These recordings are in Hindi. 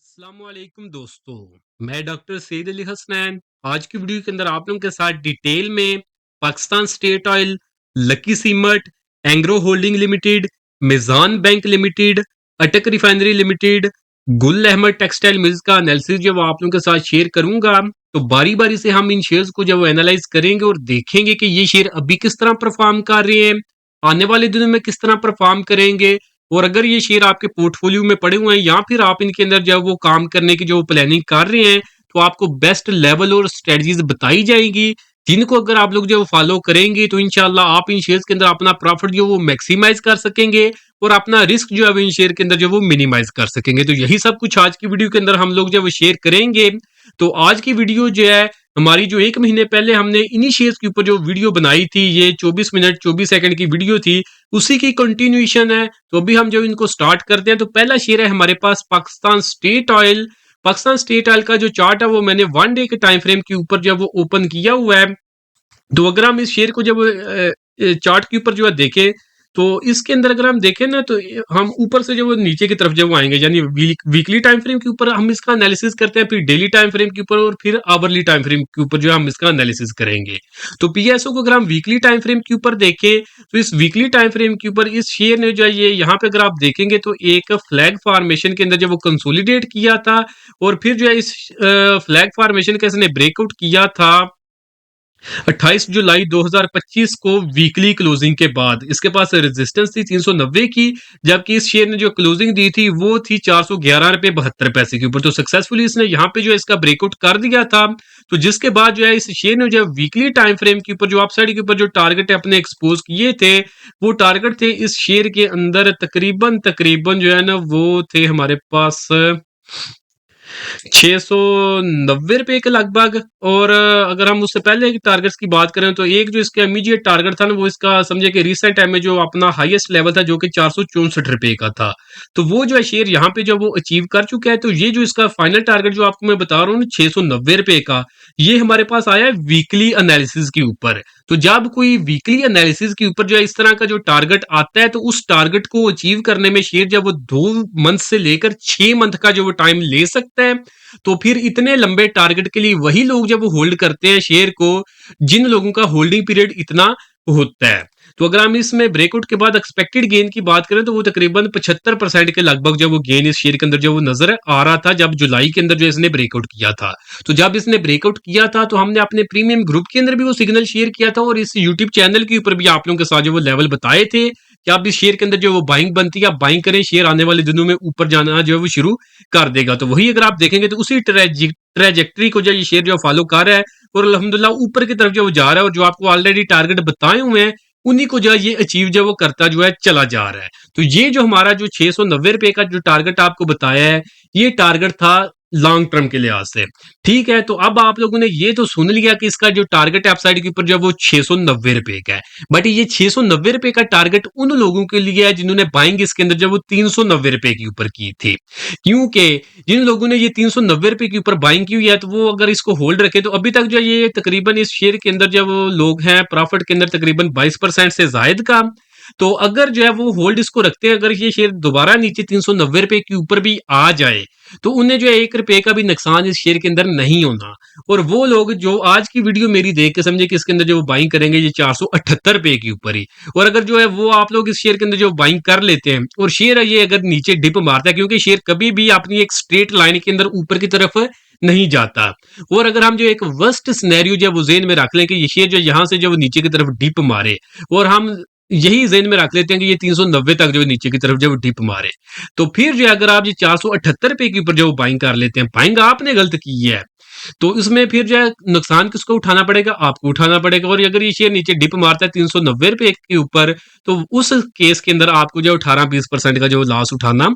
अस्सलामुअलैकुम दोस्तों, मैं डॉक्टर सईद अली हसनैन। आज की वीडियो के अंदर आप लोगों के साथ डिटेल में Pakistan State Oil, Lucky Cement, Engro Holding Limited, Meezan Bank Limited, Attock Refinery Limited, Gul Ahmed Textile Mills का एनालिसिस जो आप लोगों के साथ शेयर करूंगा। तो बारी बारी से हम इन शेयर्स को जब एनालाइज करेंगे और देखेंगे कि ये शेयर अभी किस तरह परफॉर्म कर रहे हैं, आने वाले दिनों में किस तरह परफॉर्म करेंगे, और अगर ये शेयर आपके पोर्टफोलियो में पड़े हुए हैं या फिर आप इनके अंदर जब वो काम करने की जो प्लानिंग कर रहे हैं, तो आपको बेस्ट लेवल और स्ट्रेटजीज बताई जाएंगी, जिनको अगर आप लोग जो फॉलो करेंगे तो इंशाल्लाह आप इन शेयर्स के अंदर अपना प्रॉफिट जो वो मैक्सिमाइज कर सकेंगे और अपना रिस्क जो है इन शेयर के अंदर जो वो मिनिमाइज कर सकेंगे। तो यही सब कुछ आज की वीडियो के अंदर हम लोग जब शेयर करेंगे। तो आज की वीडियो जो है हमारी जो 1 महीने पहले हमने इन्हीं शेयर्स के ऊपर जो वीडियो बनाई थी, ये 24 मिनट 24 सेकंड की वीडियो थी, उसी की कंटिन्यूएशन है। तो अभी हम जब इनको स्टार्ट करते हैं तो पहला शेयर है हमारे पास Pakistan State Oil. Pakistan State Oil का जो चार्ट है वो मैंने 1 डे के टाइम फ्रेम के ऊपर जब वो ओपन किया हुआ है। तो अगर हम इस शेयर को जब चार्ट के ऊपर जो है देखें, तो इसके अंदर अगर हम देखें ना, तो हम ऊपर से जब वो नीचे की तरफ जब वो आएंगे, यानी वीकली टाइम फ्रेम के ऊपर हम इसका एनालिसिस करते हैं, फिर डेली टाइम फ्रेम के ऊपर और फिर आवरली टाइम फ्रेम के ऊपर जो है हम इसका एनालिसिस करेंगे। तो पीएसओ को अगर हम वीकली टाइम फ्रेम के ऊपर देखें, तो इस वीकली टाइम फ्रेम के ऊपर इस शेयर ने जो है ये यहाँ पे अगर आप देखेंगे तो एक फ्लैग फॉर्मेशन के अंदर जब वो कंसोलिडेट किया था, और फिर जो है इस फ्लैग फॉर्मेशन का इसने ब्रेकआउट किया था 28 जुलाई 2025 को वीकली क्लोजिंग के बाद। इसके पास रेजिस्टेंस थी 390 की, जबकि इस शेयर ने जो क्लोजिंग दी थी वो थी 411 रुपए 72 पैसे के ऊपर। तो सक्सेसफुली इसने यहाँ पे जो है इसका ब्रेकआउट कर दिया था। तो जिसके बाद जो है इस शेयर ने जो है वीकली टाइम फ्रेम के ऊपर जो अपसाइड के ऊपर जो टारगेट है अपने एक्सपोज किए थे, वो टारगेट थे इस शेयर के अंदर तकरीबन तकरीबन जो है ना वो थे हमारे पास 690 रुपए के लगभग। और अगर हम उससे पहले की टारगेट्स की बात करें तो एक जो इसका इमीडिएट टारगेट था ना, वो इसका समझे कि रिसेंट टाइम में जो अपना हाईएस्ट लेवल था जो कि 464 रुपए का था, तो वो जो है शेयर यहाँ पे जो वो अचीव कर चुका है। तो ये जो इसका फाइनल टारगेट जो आपको मैं बता रहा हूँ 690 रुपए का, ये हमारे पास आया है वीकली एनालिसिस के ऊपर। तो जब कोई वीकली एनालिसिस के ऊपर जो है इस तरह का जो टारगेट आता है, तो उस टारगेट को अचीव करने में शेयर जब वो 2 मंथ से लेकर 6 मंथ का जो वो टाइम ले सकता है, तो फिर इतने लंबे टारगेट के लिए वही लोग जब वो होल्ड करते हैं शेयर को, जिन लोगों का होल्डिंग पीरियड इतना होता है। तो अगर हम इसमें ब्रेकआउट के बाद एक्सपेक्टेड गेन की बात करें तो वो तकरीबन 75% के लगभग जब वो गेन इस शेयर के अंदर जो वो नजर आ रहा था, जब जुलाई के अंदर जो इसने ब्रेकआउट किया था। तो जब इसने ब्रेकआउट किया था तो हमने अपने प्रीमियम ग्रुप के अंदर भी वो सिग्नल शेयर किया था, और इस यूट्यूब चैनल के ऊपर भी आप लोगों के साथ जो वो लेवल बताए थे कि आप इस शेयर के अंदर जो वो बाइंग बनती है, आप बाइंग करें, शेयर आने वाले दिनों में ऊपर जाना जो है वो शुरू कर देगा। तो वही अगर आप देखेंगे तो उसी ट्रेजेक्ट्री को जो ये शेयर जो फॉलो कर रहा है, और अल्हम्दुलिल्लाह ऊपर की तरफ जो वो जा रहा है, और जो आपको ऑलरेडी टारगेट बताए हुए हैं उन्हीं को जो है ये अचीव जो वो करता जो है चला जा रहा है। तो ये जो हमारा जो 690 रुपए का जो टारगेट आपको बताया है, ये टारगेट था लॉन्ग टर्म के लिहाज से। ठीक है, तो अब आप लोगों ने ये तो सुन लिया कि इसका जो टारगेट है अपसाइड के ऊपर जो है वो 690 रुपए का है। बट ये 690 रुपए का टारगेट उन लोगों के लिए है जिन्होंने बाइंग इसके अंदर जब वो 390 रुपए के ऊपर की थी, क्योंकि जिन लोगों ने ये 390 रुपए के ऊपर बाइंग की हुई है, तो वो अगर इसको होल्ड रखे तो अभी तक जो ये तकरीबन इस शेयर के अंदर जब लोग हैं प्रॉफिट के अंदर तकरीबन 22% से जायद का। तो अगर जो है वो होल्ड इसको रखते हैं, अगर ये शेयर दोबारा नीचे 390 रुपए के ऊपर भी आ जाए, तो उन्हें जो है 1 रुपए का भी नुकसान इस शेयर के अंदर नहीं होना। और वो लोग जो आज की वीडियो मेरी देख के समझे कि इसके अंदर जो बाइंग करेंगे ये 478 रुपए के ऊपर ही, और अगर जो है वो आप लोग इस शेयर के अंदर जो बाइंग कर लेते हैं और शेयर है ये अगर नीचे डिप मारता है, क्योंकि शेयर कभी भी अपनी एक स्ट्रेट लाइन के अंदर ऊपर की तरफ नहीं जाता, और अगर हम जो एक वर्स्ट सिनेरियो जो वो जेन में रख लें कि ये शेयर जो यहाँ से जब नीचे की तरफ डिप मारे, और हम यही जेन में रख लेते हैं कि ये 390 तक जो नीचे की तरफ जब डिप मारे, तो फिर जो अगर आप ये 478 रुपए के ऊपर जो बाइंग कर लेते हैं, बाइंग आपने गलत की है, तो इसमें फिर जो है नुकसान किसको उठाना पड़ेगा? आपको उठाना पड़ेगा। और अगर ये शेयर नीचे डिप मारता है 390 रुपए के ऊपर, तो उस केस के अंदर आपको जो 18-20% का जो लॉस उठाना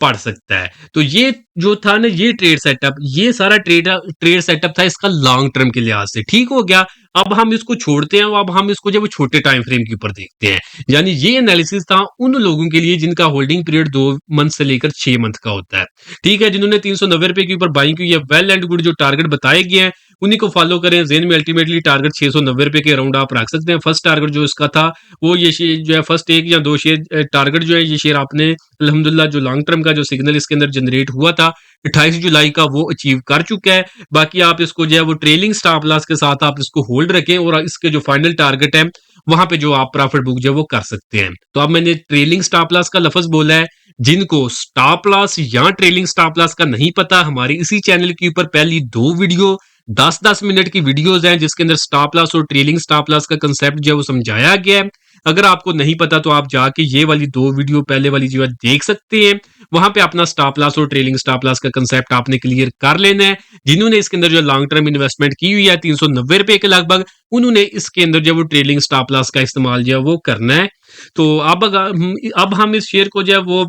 पड़ सकता है। तो ये जो था ना ये ट्रेड सेटअप, ये सारा ट्रेड सेटअप था इसका लॉन्ग टर्म के लिहाज से। ठीक हो गया, अब हम इसको छोड़ते हैं, अब हम इसको जब छोटे टाइम फ्रेम के ऊपर देखते हैं। यानी ये एनालिसिस था उन लोगों के लिए जिनका होल्डिंग पीरियड 2 मंथ से लेकर 6 मंथ का होता है। ठीक है, जिन्होंने 390 रुपए के ऊपर बाइंग की है, वेल एंड गुड, जो टारगेट बताए गए हैं उन्हीं को फॉलो करें। जेन में अल्टीमेटली टारगेट 690 रुपए के अराउंड आप रख सकते हैं। फर्स्ट टारगेट जो इसका था वो ये शेयर जो है फर्स्ट 1 या 2 शेयर टारगेट जो है ये शेयर आपने अल्हम्दुलिल्लाह जो लॉन्ग टर्म का जो सिग्नल इसके अंदर जनरेट हुआ था 28 जुलाई का वो अचीव कर चुका है। बाकी आप इसको जो है वो ट्रेलिंग स्टॉप लॉस के साथ आप इसको होल्ड रखें और इसके जो फाइनल टारगेट है वहां पे जो आप प्रॉफिट बुक जो है वो कर सकते हैं। तो अब मैंने ट्रेलिंग स्टॉप लॉस का लफ्ज बोला है। जिनको स्टॉप लॉस या ट्रेलिंग स्टॉप लॉस का नहीं पता, हमारी इसी चैनल के ऊपर पहली 2 वीडियो 10-10 मिनट की वीडियोस हैं जिसके अंदर स्टॉप लॉस और ट्रेलिंग स्टॉप लॉस का कंसेप्ट जो है वो समझाया गया है। अगर आपको नहीं पता तो आप जाके ये वाली 2 वीडियो पहले वाली जो है देख सकते हैं। वहां पे अपना स्टॉप लॉस और ट्रेलिंग स्टॉप लॉस का कंसेप्ट आपने क्लियर कर लेना है। जिन्होंने इसके अंदर जो लॉन्ग टर्म इन्वेस्टमेंट की हुई है 390 रुपए के लगभग, उन्होंने इसके अंदर जो वो ट्रेलिंग स्टॉप लॉस का इस्तेमाल जो है वो करना है। तो अब हम इस शेयर को जो है वो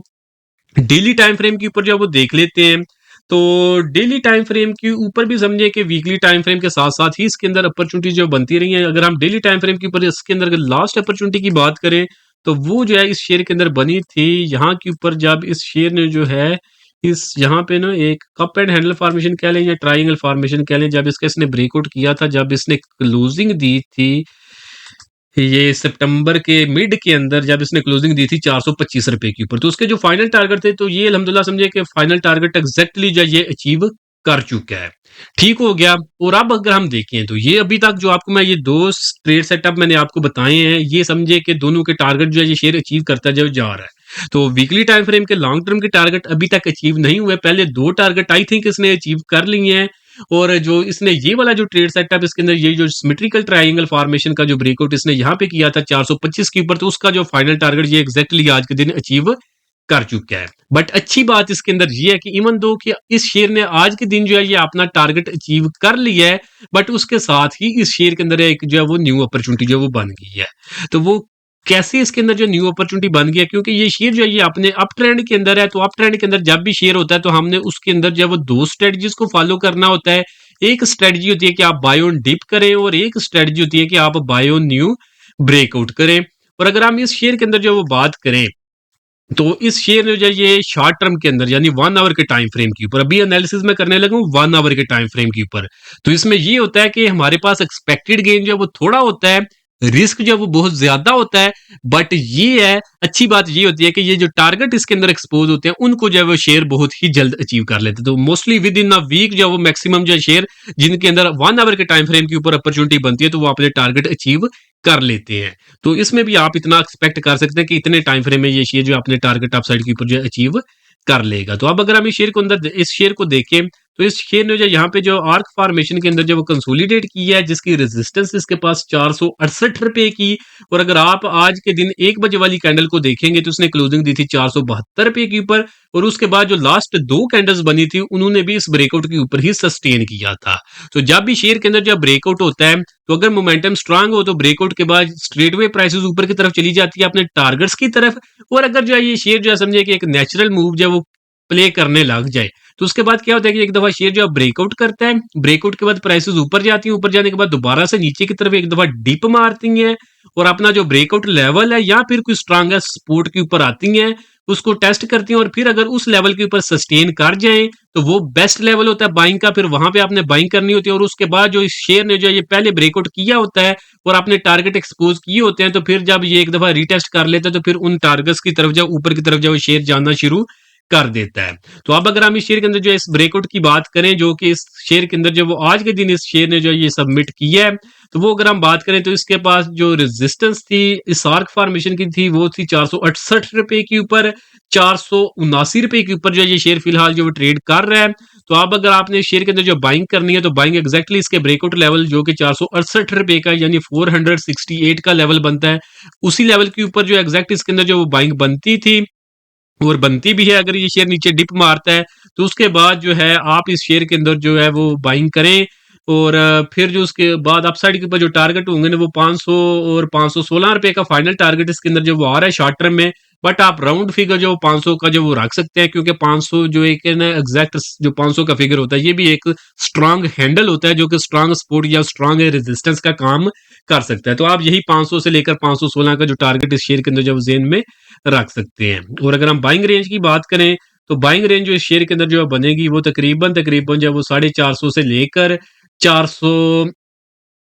डेली टाइम फ्रेम के ऊपर जो है वो देख लेते हैं। तो डेली टाइम फ्रेम के ऊपर भी समझे कि वीकली टाइम फ्रेम के साथ साथ ही इसके अंदर अपॉर्चुनिटी जो बनती रही है। अगर हम डेली टाइम फ्रेम के ऊपर इसके अंदर लास्ट अपॉर्चुनिटी की बात करें तो वो जो है इस शेयर के अंदर बनी थी यहाँ के ऊपर, जब इस शेयर ने जो है इस यहाँ पे ना एक कप एंड हैंडल फॉर्मेशन कह लें या ट्राइंगल फॉर्मेशन कह लें, जब इसका इसने ब्रेकआउट किया था, जब इसने क्लोजिंग दी थी ये सितंबर के मिड के अंदर, जब इसने क्लोजिंग दी थी 425 रुपए के ऊपर, तो उसके जो फाइनल टारगेट थे तो ये अल्हम्दुलिल्लाह समझे कि फाइनल टारगेट एग्जैक्टली जो ये अचीव कर चुका है। ठीक हो गया। और अब अगर हम देखें तो ये अभी तक जो आपको मैं ये दो ट्रेड सेटअप मैंने आपको बताए हैं, ये समझे कि दोनों के टारगेट जो है ये शेयर अचीव करता जो जा रहा है। तो वीकली टाइम फ्रेम के लॉन्ग टर्म के टारगेट अभी तक अचीव नहीं हुए। पहले 2 टारगेट आई थिंक इसने अचीव कर लिए हैं। और जो इसने ये वाला जो ट्रेड सेटअप इसके अंदर ये जो सिमेट्रिकल ट्रायंगल फॉर्मेशन का जो ब्रेकआउट इसने यहाँ पे किया था 425 के ऊपर, तो उसका जो फाइनल टारगेट ये एग्जैक्टली आज के दिन अचीव कर चुका है। बट अच्छी बात इसके अंदर ये है कि इवन दो कि इस शेयर ने आज के दिन जो है ये अपना टारगेट अचीव कर लिया है, बट उसके साथ ही इस शेयर के अंदर एक जो है वो न्यू अपॉर्चुनिटी जो है वो बन गई है। तो वो कैसे इसके अंदर जो न्यू अपॉर्चुनिटी बन गया, क्योंकि ये शेयर जो है ये अपने अप ट्रेंड के अंदर है। तो अप ट्रेंड के अंदर जब भी शेयर होता है तो हमने उसके अंदर जो है वो 2 स्ट्रेटजीज को फॉलो करना होता है। एक स्ट्रेटजी होती है कि आप बाय ऑन डिप करें और एक स्ट्रेटजी होती है कि आप बाय ऑन न्यू ब्रेकआउट करें। और अगर हम इस शेयर के अंदर जो वो बात करें तो इस शेयर ने जो है ये शॉर्ट टर्म के अंदर यानी 1 आवर के टाइम फ्रेम के ऊपर, अभी एनालिसिस में करने लगा हूँ 1 आवर के टाइम फ्रेम के ऊपर, तो इसमें ये होता है कि हमारे पास एक्सपेक्टेड गेन जो है वो थोड़ा होता है, रिस्क जो है वो बहुत ज्यादा होता है। बट ये है अच्छी बात ये होती है कि ये जो टारगेट इसके अंदर एक्सपोज होते हैं उनको जो है वो शेयर बहुत ही जल्द अचीव कर लेते हैं। तो mostly within a week जो है वो मैक्सिमम जो है शेयर जिनके अंदर 1 आवर के टाइम फ्रेम के ऊपर अपॉर्चुनिटी बनती है तो वो अपने टारगेट अचीव कर लेते हैं। तो इसमें भी आप इतना एक्सपेक्ट कर सकते हैं कि इतने टाइम फ्रेम में ये शेयर जो अपने टारगेट अपसाइड के ऊपर जो अचीव कर लेगा। तो अब अगर हम इस शेयर को अंदर इस शेयर को देखें तो इस शेयर ने जो यहाँ पे जो आर्क फॉर्मेशन के अंदर जो वो कंसोलिडेट किया है, जिसकी रेजिस्टेंस इसके पास 468 रुपए की। और अगर आप आज के दिन 1 बजे वाली कैंडल को देखेंगे तो उसने क्लोजिंग दी थी 472 रुपए के ऊपर। और उसके बाद जो लास्ट 2 कैंडल्स बनी थी उन्होंने भी इस ब्रेकआउट के ऊपर ही सस्टेन किया था। तो जब भी शेयर के अंदर जब ब्रेकआउट होता है तो अगर मोमेंटम स्ट्रांग हो तो ब्रेकआउट के बाद स्ट्रेट वे प्राइसेस ऊपर की तरफ चली जाती है अपने टारगेट्स की तरफ। और अगर जो है ये शेयर जो है समझे कि एक नेचुरल मूव जो है वो प्ले करने लग जाए तो उसके बाद क्या होता है कि एक दफा शेयर जो है ब्रेकआउट करता है, ब्रेकआउट के बाद प्राइसेस ऊपर जाती हैं, ऊपर जाने के बाद दोबारा से नीचे की तरफ एक दफा डिप मारती हैं और अपना जो ब्रेकआउट लेवल है या फिर कोई स्ट्रांगेस्ट सपोर्ट के ऊपर आती हैं, उसको टेस्ट करती हैं। और फिर अगर उस लेवल के ऊपर सस्टेन कर जाएं तो वो बेस्ट लेवल होता है बाइंग का, फिर वहां पे आपने बाइंग करनी होती है। और उसके बाद जो इस शेयर ने जो ये पहले ब्रेकआउट किया होता है और आपने टारगेट एक्सपोज किए होते हैं, तो फिर जब ये एक दफा रीटेस्ट कर लेते हैं तो फिर उन टारगेट्स की तरफ जो ऊपर की तरफ जो शेयर जाना शुरू कर देता है। तो अब अगर हम इस शेयर के अंदर जो इस ब्रेकआउट की बात करें, जो कि इस शेयर के अंदर जो वो आज के दिन इस शेयर ने जो ये सबमिट किया है, तो वो अगर हम बात करें तो इसके पास जो रेजिस्टेंस थी इस आर्क फॉर्मेशन की थी वो थी 468 रुपए के ऊपर, 479 रुपए के ऊपर जो ये शेयर फिलहाल जो ट्रेड कर रहा है। तो अब अगर आपने शेयर के अंदर जो बाइंग करनी है तो बाइंग एग्जैक्टली इसके ब्रेकआउट लेवल जो कि 468 रुपए का यानी 468 का लेवल बनता है, उसी लेवल के ऊपर जो एग्जैक्ट इसके अंदर जो वो बाइंग बनती थी और बनती भी है। अगर ये शेयर नीचे डिप मारता है तो उसके बाद जो है आप इस शेयर के अंदर जो है वो बाइंग करें। और फिर जो उसके बाद अपसाइड के ऊपर जो टारगेट होंगे ना वो 500 और 516 रुपए का फाइनल टारगेट इसके अंदर जो वो आ रहा है शॉर्ट टर्म में। बट आप राउंड फिगर जो 500 का जो वो रख सकते हैं, क्योंकि 500 जो एक है ना एग्जैक्ट जो 500 का फिगर होता है ये भी एक स्ट्रांग हैंडल होता है जो कि स्ट्रांग सपोर्ट या स्ट्रांग रेजिस्टेंस का काम कर सकता है। तो आप यही 500 से लेकर 516 का जो टारगेट इस शेयर के अंदर जब जेन में रख सकते हैं। और अगर हम बाइंग रेंज की बात करें तो बाइंग रेंज जो इस शेयर के अंदर जो बनेगी वो तकरीबन तकरीबन जो वो 450 से लेकर 400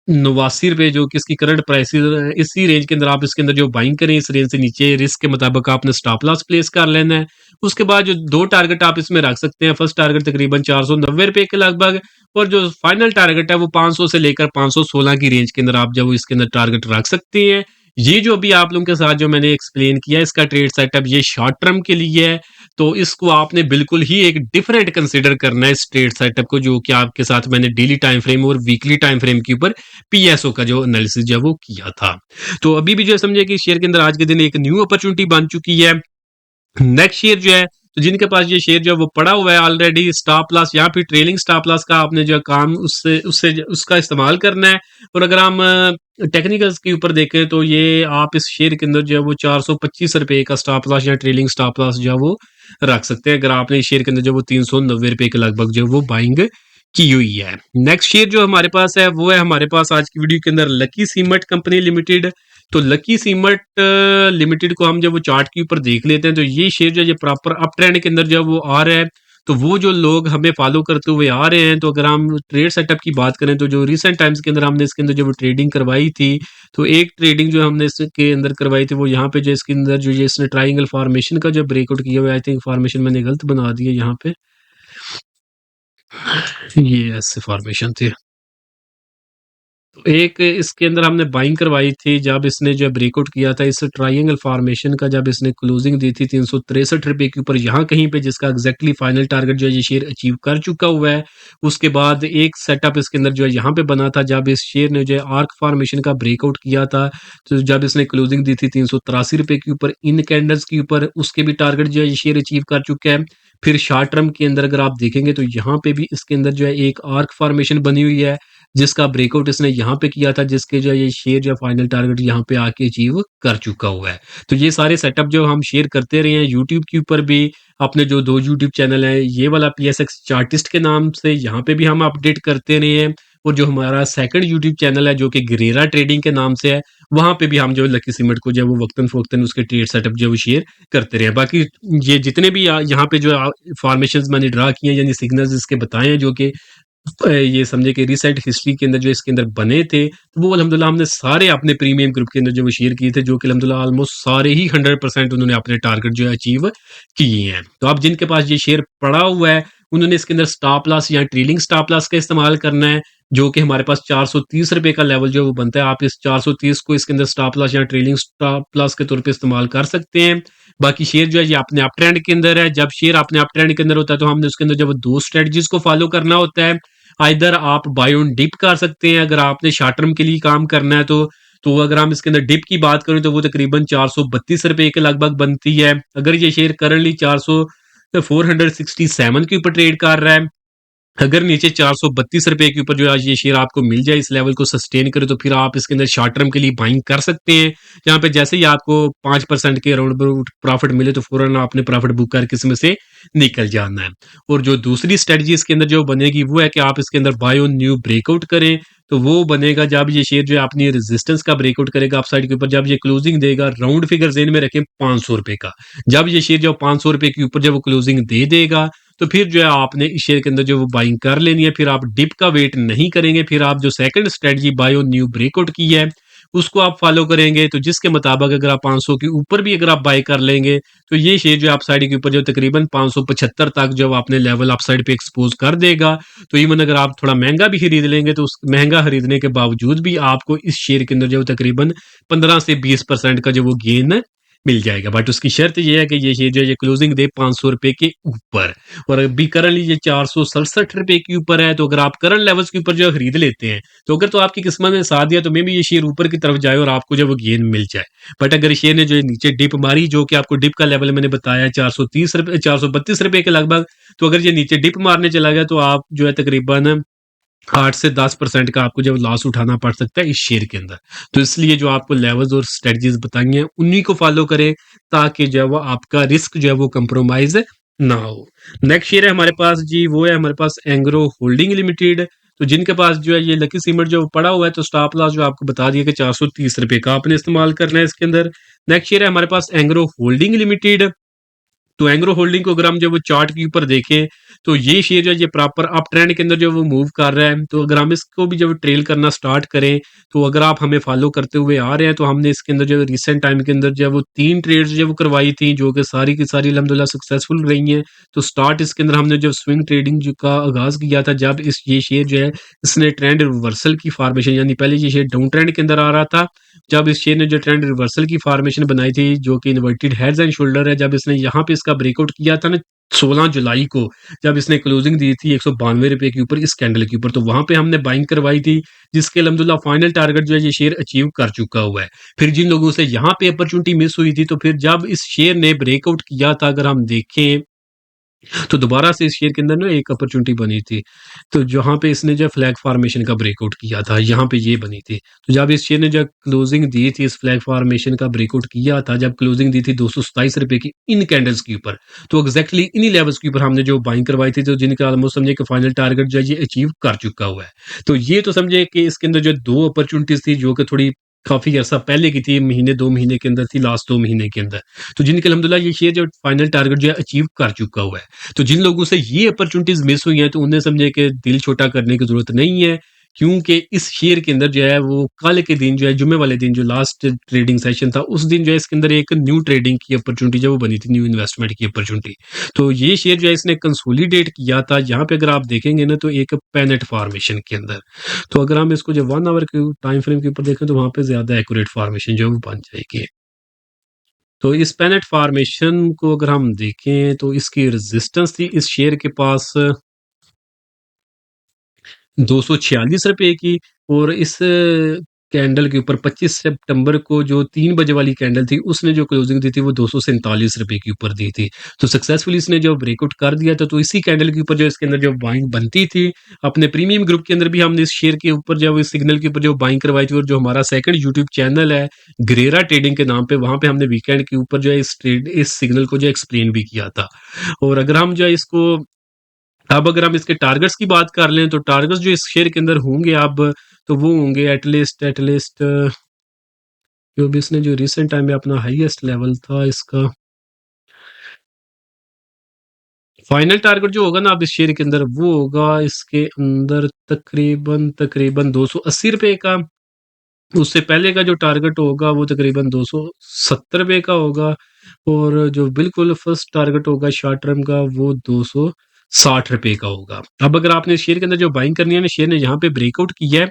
₹89 जो कि इसकी करंट प्राइसेज़ है, इसी रेंज के अंदर आप इसके अंदर जो बाइंग करें, इस रेंज से नीचे रिस्क के मुताबिक आपने स्टॉप लॉस प्लेस कर लेना है। उसके बाद जो 2 टारगेट आप इसमें रख सकते हैं, फर्स्ट टारगेट तकरीबन ₹490 के लगभग, और जो फाइनल टारगेट है वो 500 से लेकर 516 की रेंज के अंदर आप जो इसके अंदर टारगेट रख सकते हैं। ये जो अभी आप लोगों के साथ जो मैंने एक्सप्लेन किया, इसका ट्रेड सेटअप ये शॉर्ट टर्म के लिए है, तो इसको आपने बिल्कुल ही एक डिफरेंट कंसीडर करना है इस ट्रेड सेटअप को, जो कि आपके साथ मैंने डेली टाइम फ्रेम और वीकली टाइम फ्रेम के ऊपर पीएसओ का जो एनालिसिस जो है वो किया था। तो अभी भी जो है समझिए कि शेयर के अंदर आज के दिन एक न्यू अपॉर्चुनिटी बन चुकी है। नेक्स्ट शेयर जो है, तो जिनके पास ये शेयर जो है वो पड़ा हुआ है ऑलरेडी, स्टॉप लॉस या फिर ट्रेलिंग स्टॉप लॉस का आपने जो काम उससे उससे उसका इस्तेमाल करना है। और अगर हम टेक्निकल्स के ऊपर देखें तो ये आप इस शेयर के अंदर जो है वो ₹425 का स्टॉप लॉस या ट्रेलिंग स्टॉप लॉस जो है वो रख सकते हैं, अगर आपने इस शेयर के अंदर जो वो ₹390 के लगभग जो है वो बाइंग की हुई है। नेक्स्ट शेयर जो हमारे पास है वो है हमारे पास आज की वीडियो के अंदर लकी सीमेंट कंपनी लिमिटेड। तो लकी सीमेंट लिमिटेड को हम जब वो चार्ट के ऊपर देख लेते हैं, तो ये शेयर जो है ये प्रॉपर अप ट्रेंड के अंदर जब वो आ रहा है, तो वो जो लोग हमें फॉलो करते हुए आ रहे हैं, तो अगर हम ट्रेड सेटअप की बात करें तो जो रिसेंट टाइम्स के अंदर हमने इसके अंदर जो वो ट्रेडिंग करवाई थी, तो एक ट्रेडिंग जो हमने इसके अंदर करवाई थी वो यहाँ पे जो इसके अंदर जो ये इसने ट्राइंगल फॉर्मेशन का जो ब्रेकआउट किया हुआ है, आई थिंक फॉर्मेशन मैंने गलत बना दी है यहाँ पे, ये ऐसे फॉर्मेशन थी। एक इसके अंदर हमने बाइंग करवाई थी जब इसने जो ब्रेकआउट किया था इस ट्रायंगल फॉर्मेशन का, जब इसने क्लोजिंग दी थी ₹363 के ऊपर यहाँ कहीं पे, जिसका एग्जैक्टली फाइनल टारगेट जो है ये शेयर अचीव कर चुका हुआ है। उसके बाद एक सेटअप इसके अंदर जो है यहाँ पे बना था जब इस शेयर ने जो है आर्क फॉर्मेशन का ब्रेकआउट किया था, तो जब इसने क्लोजिंग दी थी ₹383 के ऊपर इन कैंडल्स के ऊपर, उसके भी टारगेट जो है ये शेयर अचीव कर चुका है। फिर शॉर्ट टर्म के अंदर अगर आप देखेंगे तो यहाँ पे भी इसके अंदर जो है एक आर्क फॉर्मेशन बनी हुई है, जिसका ब्रेकआउट इसने यहाँ पे किया था, जिसके जो ये शेयर जो फाइनल टारगेट यहाँ पे आके अचीव कर चुका हुआ है। तो ये सारे सेटअप जो हम शेयर करते रहे हैं यूट्यूब के ऊपर भी, अपने जो 2 यूट्यूब चैनल हैं, ये वाला पीएसएक्स चार्टिस्ट के नाम से यहाँ पे भी हम अपडेट करते रहे हैं, और जो हमारा सेकंड यूट्यूब चैनल है जो कि गिरेरा ट्रेडिंग के नाम से है, वहाँ पे भी हम जो लकी सीमेंट को जो है वो वक्तन-फ़वक्तन उसके ट्रेड सेटअप जो है वो शेयर करते रहे हैं। बाकी ये जितने भी यहाँ पे जो फॉर्मेशंस मैंने ड्रा किए हैं, यानी सिग्नल्स इसके बताए हैं, जो कि ये समझे कि रिसेंट हिस्ट्री के अंदर जो इसके अंदर बने थे, तो वो अल्हम्दुलिल्लाह हमने सारे अपने प्रीमियम ग्रुप के अंदर जो वो शेयर किए थे, जो कि अल्हम्दुलिल्लाह ऑलमोस्ट सारे ही 100% उन्होंने अपने टारगेट जो है अचीव किए हैं। तो अब जिनके पास ये शेयर पड़ा हुआ है, उन्होंने इसके अंदर स्टॉप लॉस या ट्रेलिंग स्टॉप लॉस का इस्तेमाल करना है, जो कि हमारे पास ₹430 का लेवल जो है वो बनता है। आप इस 430 को इसके अंदर स्टॉप लॉस या ट्रेलिंग स्टॉप लॉस के तौर पे इस्तेमाल कर सकते हैं। बाकी शेयर जो है ये अपने अप ट्रेंड के अंदर है। जब शेयर अपने अप ट्रेंड के अंदर होता है, तो हमने उसके अंदर जब 2 स्ट्रेटजीज़ को फॉलो करना होता है। आइदर आप बाय ऑन डिप कर सकते हैं, अगर आपने शॉर्ट टर्म के लिए काम करना है तो अगर हम इसके अंदर डिप की बात करें तो वो तकरीबन ₹432 के लगभग बनती है। अगर ये शेयर करंटली 467 के ऊपर ट्रेड कर रहा है, अगर नीचे ₹432 के ऊपर जो आज ये शेयर आपको मिल जाए, इस लेवल को सस्टेन करे, तो फिर आप इसके अंदर शॉर्ट टर्म के लिए बाइंग कर सकते हैं। जहाँ पे जैसे ही आपको 5% के अराउंड अबाउट प्रॉफिट मिले, तो फौरन आपने प्रॉफिट बुक करके इसमें से निकल जाना है। और जो दूसरी स्ट्रेटजी इसके अंदर जो बनेगी वो है कि आप इसके अंदर बाय ऑन न्यू ब्रेकआउट करें, तो वो बनेगा जब ये शेयर जो है अपनी रेजिस्टेंस का ब्रेकआउट करेगा अपसाइड के ऊपर, जब ये क्लोजिंग देगा, राउंड फिगर ज़हन में रखें ₹500 का। जब ये शेयर जो ₹500 के ऊपर जब वो क्लोजिंग दे देगा, तो फिर जो है आपने इस शेयर के अंदर जो वो बाइंग कर लेनी है, फिर आप डिप का वेट नहीं करेंगे, फिर आप जो second strategy buy on new breakout की है, उसको आप फॉलो करेंगे, तो जिसके मुताबिक अगर आप 500 के ऊपर भी अगर आप बाय कर लेंगे, तो ये शेयर जो है अपसाइड के ऊपर जो तकरीबन 575 तक जो आपने लेवल अपसाइड पे एक्सपोज कर देगा। तो इवन अगर आप थोड़ा महंगा भी खरीद लेंगे, तो उस महंगा खरीदने के बावजूद भी आपको इस शेयर के अंदर जो तकरीबन 15 से 20% का जो वो गेन मिल जाएगा। बट उसकी शर्त ये है कि ये शेयर जो है ये क्लोजिंग दे ₹500 के ऊपर, और अभी करंटली ये ₹467 के ऊपर है। तो अगर आप करंट लेवल्स के ऊपर जो है खरीद लेते हैं, तो अगर तो आपकी किस्मत ने साथ दिया, तो मे बी ये शेयर ऊपर की तरफ जाए और आपको जो वो गेन मिल जाए। बट अगर शेयर ने जो है नीचे डिप मारी, जो कि आपको डिप का लेवल मैंने बताया है ₹430 ₹432 के लगभग, तो अगर ये नीचे डिप मारने चला गया, तो आप जो है तकरीबन 8 से 10% का आपको जब लॉस उठाना पड़ सकता है इस शेयर के अंदर। तो इसलिए जो आपको लेवल्स और स्ट्रेटजीज़ बताई हैं, उन्हीं को फ़ॉलो करें, ताकि जो है वो आपका रिस्क जो है वो कंप्रोमाइज़ ना हो। नेक्स्ट शेयर है हमारे पास जी, वो है हमारे पास एंग्रो होल्डिंग लिमिटेड। तो जिनके पास जो है ये लकी सीमेंट जो पड़ा हुआ है, तो स्टॉप लॉस जो आपको बता दिया कि ₹430 का आपने इस्तेमाल करना है इसके अंदर। नेक्स्ट शेयर है हमारे पास एंग्रो होल्डिंग लिमिटेड। तो एंग्रो होल्डिंग को अगर हम जब वो चार्ट के ऊपर देखें, तो ये शेयर जो है ये प्रॉपर अप ट्रेंड के अंदर जो वो मूव कर रहा है। तो अगर हम इसको भी जब ट्रेल करना स्टार्ट करें, तो अगर आप हमें फॉलो करते हुए आ रहे हैं, तो हमने इसके अंदर जो रिसेंट टाइम के अंदर जो है वो 3 ट्रेड्स जो है वो करवाई थी, जो कि सारी की सारी अल्हम्दुलिल्लाह सक्सेसफुल रही हैं। तो स्टार्ट इसके अंदर हमने जब स्विंग ट्रेडिंग जो का आगाज़ किया था, जब ये शेयर जो है इसने ट्रेंड रिवर्सल की फॉर्मेशन, यानी पहले ये शेयर डाउन ट्रेंड के अंदर आ रहा था। जब इस शेयर ने जो ट्रेंड रिवर्सल की फॉर्मेशन बनाई थी, जो कि इन्वर्टेड हेड्स एंड शोल्डर है, जब इसने यहाँ पे इसका ब्रेकआउट किया था ना 16 जुलाई को, जब इसने क्लोजिंग दी थी ₹192 के ऊपर इस कैंडल के ऊपर, तो वहाँ पे हमने बाइंग करवाई थी, जिसके अल्हम्दुलिल्लाह फाइनल टारगेट जो है ये शेयर अचीव कर चुका हुआ है। फिर जिन लोगों से यहाँ पे अपॉर्चुनिटी मिस हुई थी, तो फिर जब इस शेयर ने ब्रेकआउट किया था, अगर हम देखें तो दोबारा से इस शेयर के अंदर ना एक अपॉर्चुनिटी बनी थी। तो जहाँ पे इसने जो फ्लैग फॉर्मेशन का ब्रेकआउट किया था, यहाँ पे ये बनी थी। तो जब इस शेयर ने जब क्लोजिंग दी थी, इस फ्लैग फॉर्मेशन का ब्रेकआउट किया था, जब क्लोजिंग दी थी ₹227 की इन कैंडल्स के ऊपर, तो एग्जैक्टली इन्हीं लेवल्स के ऊपर हमने जो बाइंग करवाई थी, तो जिनका ऑलमोस्ट समझिए कि फाइनल टारगेट जो है ये अचीव कर चुका हुआ है। तो ये तो समझिए कि इसके अंदर जो 2 अपॉर्चुनिटीज़ थी, जो कि थोड़ी काफ़ी अर्सा पहले की थी, महीने 2 महीने के अंदर थी, लास्ट 2 महीने के अंदर। तो जिनके अल्हम्दुलिल्लाह ये शेयर जो फाइनल टारगेट जो है अचीव कर चुका हुआ है। तो जिन लोगों से ये अपॉर्चुनिटीज़ मिस हुई हैं, तो उन्हें समझे कि दिल छोटा करने की ज़रूरत नहीं है, क्योंकि इस शेयर के अंदर जो है वो कल के दिन जो है, जुम्मे वाले दिन जो लास्ट ट्रेडिंग सेशन था, उस दिन जो है इसके अंदर एक न्यू ट्रेडिंग की अपॉर्चुनिटी जो वो बनी थी, न्यू इन्वेस्टमेंट की अपॉर्चुनिटी। तो ये शेयर जो है इसने कंसोलिडेट किया था, यहाँ पे अगर आप देखेंगे ना, तो एक पैनेट फॉर्मेशन के अंदर। तो अगर हम इसको जो 1 आवर के टाइम फ्रेम के ऊपर देखें, तो वहाँ पे ज़्यादा एक्यूरेट फॉर्मेशन जो है वो बन जाएगी। तो इस पैनेट फॉर्मेशन को अगर हम देखें, तो इसकी रेजिस्टेंस थी इस शेयर के पास ₹246 की, और इस कैंडल के ऊपर 25 सितंबर को जो 3 बजे वाली कैंडल थी, उसने जो क्लोजिंग दी थी वो ₹247 के ऊपर दी थी। तो सक्सेसफुली इसने जो ब्रेकआउट कर दिया था, तो इसी कैंडल के ऊपर जो इसके अंदर जो बाइंग बनती थी, अपने प्रीमियम ग्रुप के अंदर भी हमने इस शेयर के ऊपर जो इस सिग्नल के ऊपर जो बाइंग करवाई थी, और जो हमारा सेकंड यूट्यूब चैनल है ग्रेरा ट्रेडिंग के नाम पे, वहाँ पे हमने वीकेंड के ऊपर जो है इस सिग्नल को जो एक्सप्लेन भी किया था। और अगर हम जो है इसको अब अगर हम इसके टारगेट्स की बात कर लें, तो टारगेट्स जो इस शेयर के अंदर होंगे अब, तो वो होंगे एटलीस्ट जो भी इसने जो रिसेंट टाइम में अपना हाईएस्ट लेवल था इसका, फाइनल टारगेट जो होगा ना अब इस शेयर के अंदर, वो होगा इसके अंदर तकरीबन ₹280 का। उससे पहले का जो टारगेट होगा वो तकरीबन ₹270 का होगा, और जो बिल्कुल फर्स्ट टारगेट होगा शॉर्ट टर्म का, वो ₹260 का होगा। अब अगर आपने शेयर के अंदर जो बाइंग करनी है ना, शेयर ने यहाँ पे ब्रेकआउट किया है,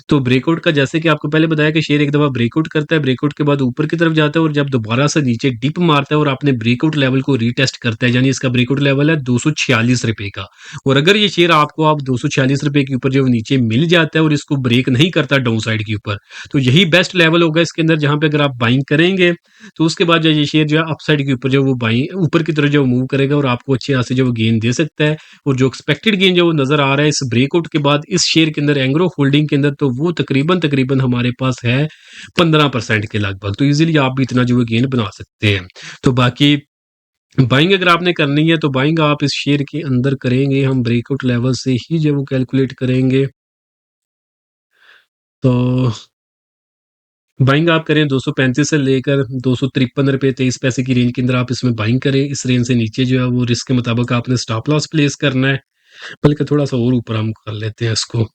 तो ब्रेकआउट का जैसे कि आपको पहले बताया कि शेयर एक दफ़ा ब्रेकआउट करता है, ब्रेकआउट के बाद ऊपर की तरफ जाता है, और जब दोबारा से नीचे डिप मारता है और अपने ब्रेकआउट लेवल को रीटेस्ट करता है, यानी इसका ब्रेकआउट लेवल है ₹246 का। और अगर ये शेयर आपको अब ₹246 के ऊपर जो नीचे मिल जाता है और इसको ब्रेक नहीं करता डाउन साइड के ऊपर, तो यही बेस्ट लेवल होगा इसके अंदर, जहाँ पे अगर आप बाइंग करेंगे, तो उसके बाद जो ये शेयर जो है अपसाइड के ऊपर जो वो बाइंग ऊपर की तरफ जो मूव करेगा, और आपको अच्छे खासे जो वो गेन दे सकता है। और जो एक्सपेक्टेड गेन जो वो नज़र आ रहा है इस ब्रेकआउट के बाद इस शेयर के अंदर एंग्रो होल्डिंग के अंदर, तो वो तकरीबन हमारे पास है 15% के लगभग। तो इजीली आप भी इतना जो है गेन बना सकते हैं। तो बाकी बाइंग अगर आपने करनी है, तो बाइंग आप इस शेयर के अंदर करेंगे, हम ब्रेकआउट लेवल से ही जो वो कैलकुलेट करेंगे। तो बाइंग आप करें 235 से लेकर ₹253 23 पैसे की रेंज के अंदर आप इसमें बाइंग करें। इस रेंज से नीचे जो है वो रिस्क के मुताबिक आपने स्टॉप लॉस प्लेस करना है। बल्कि थोड़ा-सा और ऊपर हम कर लेते हैं इसको।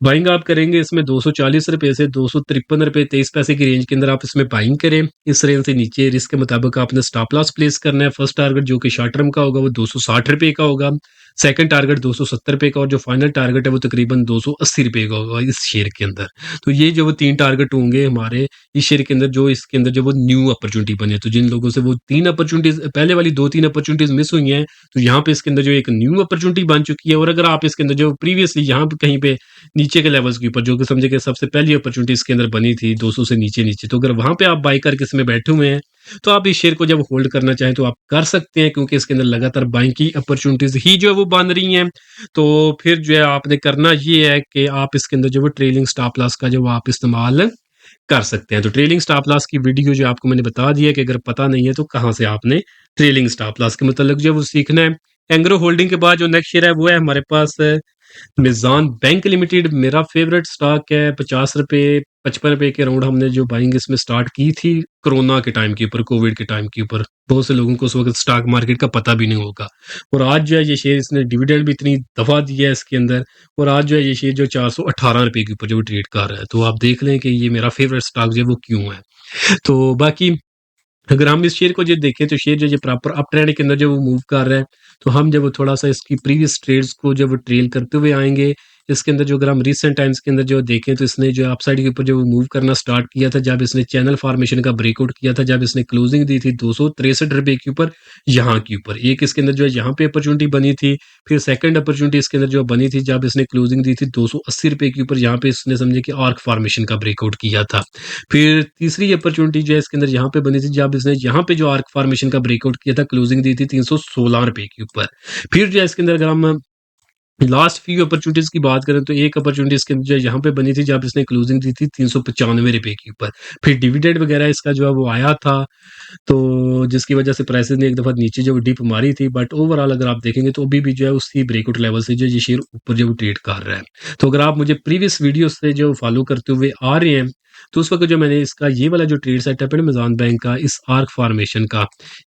बाइंग आप करेंगे इसमें ₹240 से ₹253 23 पैसे की रेंज के अंदर आप इसमें बाइंग करें। इस रेंज से नीचे रिस्क के मुताबिक आपने स्टॉप लॉस प्लेस करना है। फर्स्ट टारगेट जो कि शॉर्ट टर्म का होगा वो ₹260 का होगा। सेकंड टारगेट ₹270 का, और जो फाइनल टारगेट है वो तकरीबन ₹280 का होगा इस शेयर के अंदर। तो ये जो वो 3 टारगेट होंगे हमारे इस शेयर के अंदर, जो इसके अंदर जो वो न्यू अपॉर्चुनिटी बनी है। तो जिन लोगों से वो 3 अपॉर्चुनिटीज़ पहले वाली 2-3 अपॉर्चुनिटीज़ मिस हुई हैं, तो यहाँ पे इसके अंदर जो एक न्यू अपॉर्चुनिटी बन चुकी है। और अगर आप इसके अंदर जो प्रीवियसली यहाँ पे कहीं पे नीचे के लेवल्स के ऊपर, जो कि समझे कि सबसे पहली अपॉर्चुनिटी इसके अंदर बनी थी 200 से नीचे-नीचे, तो अगर वहाँ पे आप बाय करके इसमें बैठे हुए हैं, तो आप इस शेयर को जब होल्ड करना चाहें तो आप कर सकते हैं, क्योंकि इसके अंदर लगातार बाइंग की अपॉर्चुनिटीज़ ही जो है वो बन रही हैं। तो फिर जो है आपने करना ये है कि आप इसके अंदर जो वो ट्रेलिंग स्टॉप लॉस का जो वो आप इस्तेमाल कर सकते हैं। तो ट्रेलिंग स्टॉप लॉस की वीडियो जो आपको मैंने बता दी है, कि अगर पता नहीं है तो कहाँ से आपने ट्रेलिंग स्टॉप लॉस के मतलब जो है वो सीखना है। एंग्रो होल्डिंग के बाद जो नेक्स्ट शेयर है वो है हमारे पास मिज़ान बैंक लिमिटेड। मेरा फेवरेट स्टॉक है, ₹50 ₹55 के अराउंड हमने जो बाइंग इसमें स्टार्ट की थी कोरोना के टाइम के ऊपर, कोविड के टाइम के ऊपर। बहुत से लोगों को उस वक़्त स्टॉक मार्केट का पता भी नहीं होगा और आज जो है ये शेयर इसने डिविडेंड भी इतनी दफ़ा दिया है इसके अंदर और आज जो है ये शेयर जो ₹418 के ऊपर जो ट्रेड कर रहा है। तो आप देख लें कि ये मेरा फ़ेवरेट स्टॉक जो है वो क्यों है। तो बाकी अगर हम इस शेयर को जो देखें तो शेयर जो ये प्रॉपर अप ट्रेंड के अंदर जो वो मूव कर रहा है, तो हम जब वो थोड़ा-सा इसकी प्रीवियस ट्रेड्स को जब वो ट्रेल करते हुए आएँगे, इसके अंदर जो अगर हम रीसेंट टाइम्स के अंदर जो देखें तो इसने जो अपसाइड के ऊपर जो वो मूव करना स्टार्ट किया था, जब इसने चैनल फॉर्मेशन का ब्रेकआउट किया था, जब इसने क्लोजिंग दी थी ₹263 के ऊपर, यहाँ के ऊपर। एक इसके अंदर जो है यहाँ पे अपॉर्च्युनिटी बनी थी, फिर सेकंड अपॉर्च्युनिटी इसके अंदर जो बनी थी जब इसने क्लोजिंग दी थी ₹280 के ऊपर, यहाँ पे इसने समझे कि आर्क फॉर्मेशन का ब्रेकआउट किया था। फिर तीसरी अपॉर्च्युनिटी जो है इसके अंदर यहाँ पे बनी थी जब इसने यहाँ पे जो आर्क फॉर्मेशन का ब्रेकआउट किया था, क्लोजिंग दी थी ₹316 के ऊपर। फिर जो है इसके अंदर अगर हम लास्ट फ्यू अपॉर्च्युनिटीज की बात करें तो एक अपॉर्च्युनिटी इसके अंदर जो है यहाँ पे बनी थी जब इसने क्लोजिंग दी थी ₹395 के ऊपर। फिर डिविडेंड वगैरह इसका जो है वो आया था, तो जिसकी वजह से प्राइसेस ने एक दफ़ा नीचे जो डिप मारी थी, बट ओवरऑल अगर आप देखेंगे तो अभी भी जो है उसी ब्रेकआउट लेवल से जो ये शेयर ऊपर जो ट्रेड कर रहा है। तो अगर आप मुझे प्रीवियस वीडियो से जो फॉलो करते हुए आ रहे हैं, तो उस वक़्त जो मैंने इसका ये वाला जो ट्रेड सेटअप है ना अमेज़न बैंक का, इस आर्क फॉर्मेशन का,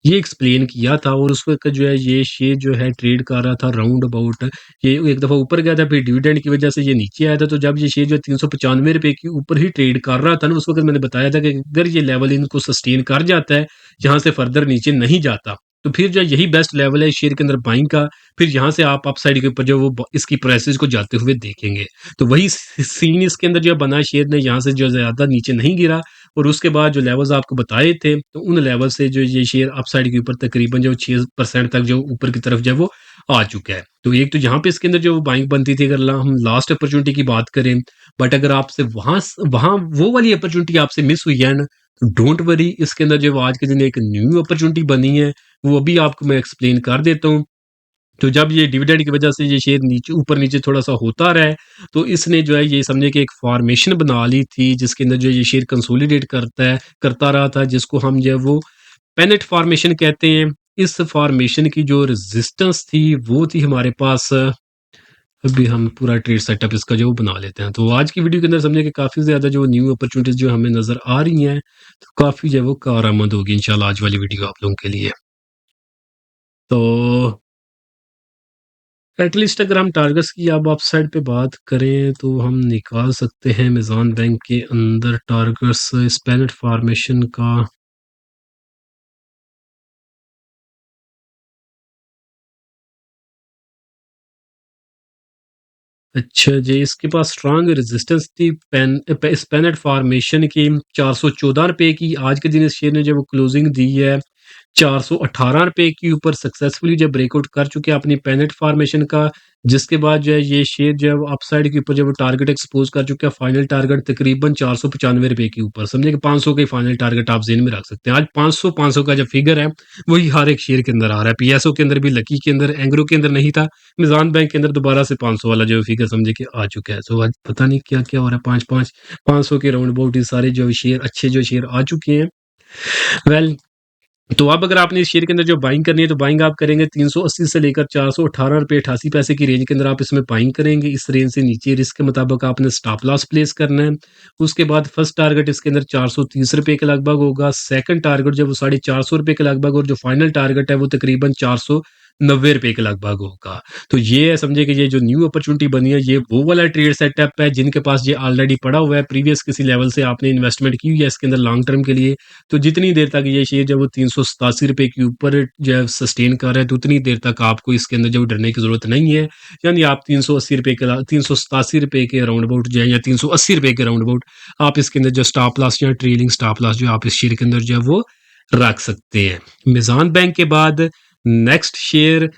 ये एक्सप्लेन किया था और उस वक़्त जो है ये शेयर जो है ट्रेड कर रहा था राउंड अबाउट, ये एक दफ़ा ऊपर गया था, फिर डिविडेंड की वजह से ये नीचे आया था। तो जब ये शेयर जो है ₹395 के ऊपर ही ट्रेड कर रहा था ना, उस वक़्त मैंने बताया था कि अगर ये लेवल इनको सस्टेन कर जाता है, यहाँ से फर्दर नीचे नहीं जाता, तो फिर जो है यही बेस्ट लेवल है शेयर के अंदर बाइंग का। फिर यहाँ से आप अपसाइड के ऊपर जो वो इसकी प्राइसेस को जाते हुए देखेंगे। तो वही सीन इसके अंदर जो बना, शेयर ने यहाँ से जो ज़्यादा नीचे नहीं गिरा और उसके बाद जो लेवल्स आपको बताए थे, तो उन लेवल से जो ये शेयर अपसाइड के ऊपर तकरीबन जो 6% तक जो ऊपर की तरफ जो है वो आ चुका है। तो एक तो यहाँ पे इसके अंदर जो बाइंग बनती थी, अगर हम लास्ट अपॉर्चुनिटी की बात करें, बट अगर आपसे वहाँ वो वाली अपॉर्चुनिटी आपसे मिस हुई है ना, तो डोंट वरी, इसके अंदर जो आज के दिन एक न्यू अपॉर्चुनिटी बनी है, वो अभी आपको मैं एक्सप्लेन कर देता हूँ। तो जब ये डिविडेंड की वजह से ये शेयर नीचे ऊपर-नीचे थोड़ा-सा होता रहा है, तो इसने जो है ये समझिए कि एक फ़ॉर्मेशन बना ली थी, जिसके अंदर जो ये शेयर कंसोलिडेट करता रहा था, जिसको हम जो है वो पेनेट फ़ॉर्मेशन कहते हैं। इस फ़ॉर्मेशन की जो रेज़िस्टेंस थी, वो थी हमारे पास, अभी हम पूरा ट्रेड सेटअप इसका जो बना लेते हैं। तो आज की वीडियो के अंदर समझिए कि काफ़ी ज़्यादा जो न्यू अपॉर्च्युनिटीज़ जो हमें नज़र आ रही हैं, तो काफ़ी जो है वो कारआमद होगी इंशाल्लाह आज वाली वीडियो आप लोगों के लिए। तो एटलीस्ट अगर हम टारगेट्स की अब अपसाइड पे बात करें तो हम निकाल सकते हैं अमेज़न बैंक के अंदर टारगेट्स स्पेनेट फॉर्मेशन का। अच्छा जी, इसके पास स्ट्रॉन्ग रेजिस्टेंस थी स्पेनेट फॉर्मेशन की ₹414 की। आज के दिन इस शेयर ने जब वो क्लोजिंग दी है ₹418 के ऊपर सक्सेसफुली जब ब्रेकआउट कर चुके हैं अपनी पेनेट फॉर्मेशन का, जिसके बाद जो है ये शेयर जो है वो अपसाइड के ऊपर जब वो टारगेट एक्सपोज़ कर चुका है, फाइनल टारगेट तकरीबन ₹495 के ऊपर। समझिए कि 500 के फाइनल टारगेट आप ज़हन में रख सकते हैं। आज 500 का जो फिगर है, वही हर एक शेयर के अंदर आ रहा है। पीएसओ के अंदर भी, लकी के अंदर, एंग्रो के अंदर नहीं था। मिज़ान बैंक के अंदर दोबारा से 500 वाला जो फिगर समझिए कि आ चुका है। सो आज पता नहीं क्या-क्या हो रहा है, 5-5 500 के राउंड अबाउट ये सारे जो शेयर, अच्छे जो शेयर आ चुके हैं। वेल, तो अब अगर आपने इस शेयर के अंदर जो बाइंग करनी है, तो बाइंग आप करेंगे 380 से लेकर ₹418 88 की रेंज के अंदर आप इसमें बाइंग करेंगे। इस रेंज से नीचे रिस्क के मुताबिक आपने स्टॉप लॉस प्लेस करना है। उसके बाद फर्स्ट टारगेट इसके अंदर ₹430 के लगभग होगा, सेकंड टारगेट जो है वो ₹450 के लगभग, और जो फाइनल टारगेट है वो तकरीबन ₹490 के लगभग होगा। तो ये है, समझिए कि ये जो न्यू अपॉर्चुनिटी बनी है, ये वो वाला ट्रेड सेटअप है जिनके पास ये ऑलरेडी पड़ा हुआ है, प्रीवियस किसी लेवल से आपने इन्वेस्टमेंट की हुई है इसके अंदर लॉन्ग टर्म के लिए। तो जितनी देर तक ये शेयर जब वो ₹387 के ऊपर जो है सस्टेन कर रहा है, तो उतनी देर तक आपको इसके अंदर जो डरने की ज़रूरत नहीं है। यानी आप ₹387 के अराउंड अबाउट जो है, या ₹380 के अराउंड अबाउट आप इसके अंदर जो स्टॉप लॉस या ट्रेलिंग स्टॉप लॉस जो आप इस शेयर के अंदर जो है वो रख सकते हैं। मिज़ान बैंक के बाद नेक्स्ट शेयर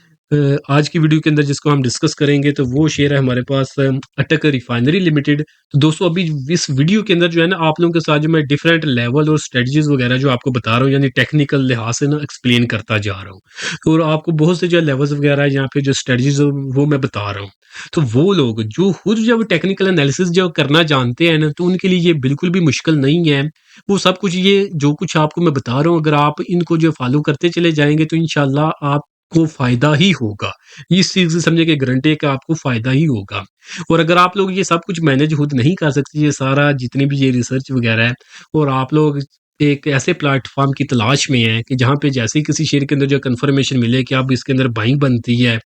आज की वीडियो के अंदर जिसको हम डिस्कस करेंगे, तो वो शेयर है हमारे पास अटक रिफाइनरी लिमिटेड। तो दोस्तों अभी इस वीडियो के अंदर जो है ना, आप लोगों के साथ जो मैं डिफरेंट लेवल और स्ट्रेटजीज वगैरह जो आपको बता रहा हूँ, यानी टेक्निकल लिहाज से ना एक्सप्लेन करता जा रहा हूँ, और आपको बहुत से जो लेवल्स वगैरह यहाँ पे जो स्ट्रेटजीज वो मैं बता रहा हूँ। तो वो लोग जो खुद जब टेक्निकल एनालिसिस जो करना जानते हैं ना, तो उनके लिए ये बिल्कुल भी मुश्किल नहीं है। वो सब कुछ, ये जो कुछ आपको मैं बता रहा हूँ, अगर आप इनको जो फॉलो करते चले जाएंगे, तो इंशाल्लाह आप को फ़ायदा ही होगा। इस चीज़ से समझिए कि गारंटी है कि आपको फ़ायदा ही होगा। और अगर आप लोग ये सब कुछ मैनेज खुद नहीं कर सकते, ये सारा जितनी भी ये रिसर्च वग़ैरह है, और आप लोग एक ऐसे प्लेटफ़ॉर्म की तलाश में हैं कि जहाँ पे जैसे ही किसी शेयर के अंदर जो कन्फर्मेशन मिले कि अब इसके अंदर बाइंग बनती है,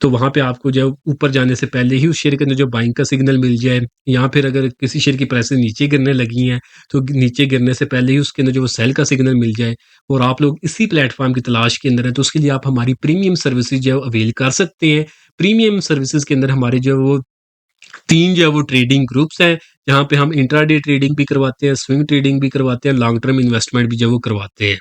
तो वहाँ पे आपको जो ऊपर जाने से पहले ही उस शेयर के अंदर जो बाइंग का सिग्नल मिल जाए, या फिर अगर किसी शेयर की प्राइसेज़ नीचे गिरने लगी हैं, तो नीचे गिरने से पहले ही उसके अंदर जो वो सेल का सिग्नल मिल जाए, और आप लोग इसी प्लेटफ़ॉर्म की तलाश के अंदर हैं, तो उसके लिए आप हमारी प्रीमियम सर्विसेज़ जो है अवेल कर सकते हैं। प्रीमियम सर्विसेज़ के अंदर हमारे जो है वो 3 जो है वो ट्रेडिंग ग्रुप्स हैं, जहाँ पे हम इंट्राडे ट्रेडिंग भी करवाते हैं, स्विंग ट्रेडिंग भी करवाते हैं, लॉन्ग टर्म इन्वेस्टमेंट भी जो है वो करवाते हैं।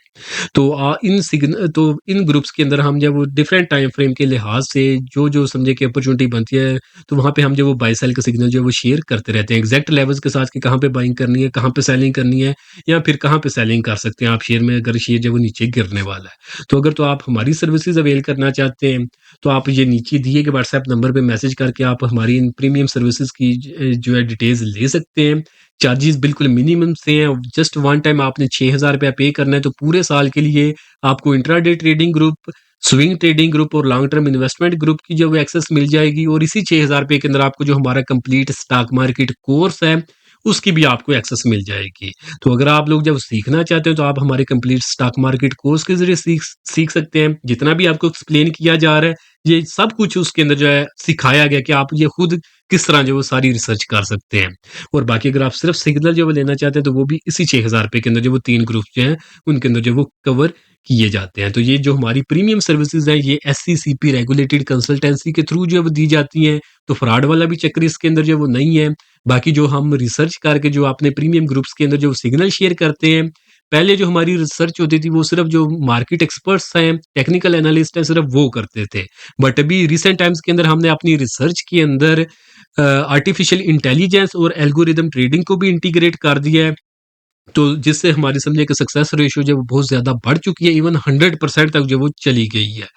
तो इन ग्रुप्स के अंदर हम जब वो डिफरेंट टाइम फ्रेम के लिहाज से जो समझे कि अपॉर्चुनिटी बनती है, तो वहाँ पे हम जो वो बाय सेल का सिग्नल जो है वो शेयर करते रहते हैं एग्जैक्ट लेवल्स के साथ कि कहाँ पे बाइंग करनी है, कहाँ पे सेलिंग करनी है, या फिर कहाँ पे सेलिंग कर सकते हैं आप शेयर में, अगर शेयर जो है वो नीचे गिरने वाला है। तो अगर तो आप हमारी सर्विसेज अवेल करना चाहते हैं, तो आप ये नीचे दिए गए व्हाट्सएप नंबर पे मैसेज करके आप हमारी इन प्रीमियम सर्विसेज की जो है डिटेल्स ले सकते हैं। चार्जेस बिल्कुल मिनिमम से हैं, जस्ट वन टाइम आपने ₹6000 पे करना है, तो पूरे साल के लिए आपको intraday trading group, swing trading group और लॉन्ग टर्म इन्वेस्टमेंट ग्रुप की जो एक्सेस मिल जाएगी, और इसी ₹6000 के अंदर आपको जो हमारा कंप्लीट स्टॉक मार्केट कोर्स है, उसकी भी आपको एक्सेस मिल जाएगी। तो अगर आप लोग जब सीखना चाहते हो, तो आप हमारे कंप्लीट स्टॉक मार्केट कोर्स के ज़रिए सीख सीख सकते हैं। जितना भी आपको एक्सप्लेन किया जा रहा है, ये सब कुछ उसके अंदर जो है सिखाया गया कि आप ये खुद किस तरह जो है वो सारी रिसर्च कर सकते हैं। और बाकी अगर आप सिर्फ सिग्नल जो है वो लेना चाहते हैं, तो वो भी इसी ₹6000 के अंदर जो वो 3 ग्रुप जो हैं, उनके अंदर जो वो कवर किए जाते हैं। तो ये जो हमारी प्रीमियम सर्विसेज़ हैं, ये एससीसीपी रेगुलेटेड कंसल्टेंसी के थ्रू जो है वो दी जाती हैं, तो फ्रॉड वाला भी चक्कर इसके अंदर जो है वो नहीं है। बाकी जो हम रिसर्च करके जो अपने प्रीमियम ग्रुप्स के अंदर जो सिग्नल शेयर करते हैं, पहले जो हमारी रिसर्च होती थी, वो सिर्फ जो मार्केट एक्सपर्ट्स हैं, टेक्निकल एनालिस्ट हैं, सिर्फ वो करते थे। बट अभी रिसेंट टाइम्स के अंदर हमने अपनी रिसर्च के अंदर आर्टिफिशियल इंटेलिजेंस और एल्गोरिदम ट्रेडिंग को भी इंटीग्रेट कर दिया है। तो जिससे हमारी समझिए कि सक्सेस रेशियो जो है वो बहुत ज़्यादा बढ़ चुकी है, इवन 100% तक जो वो चली गई है।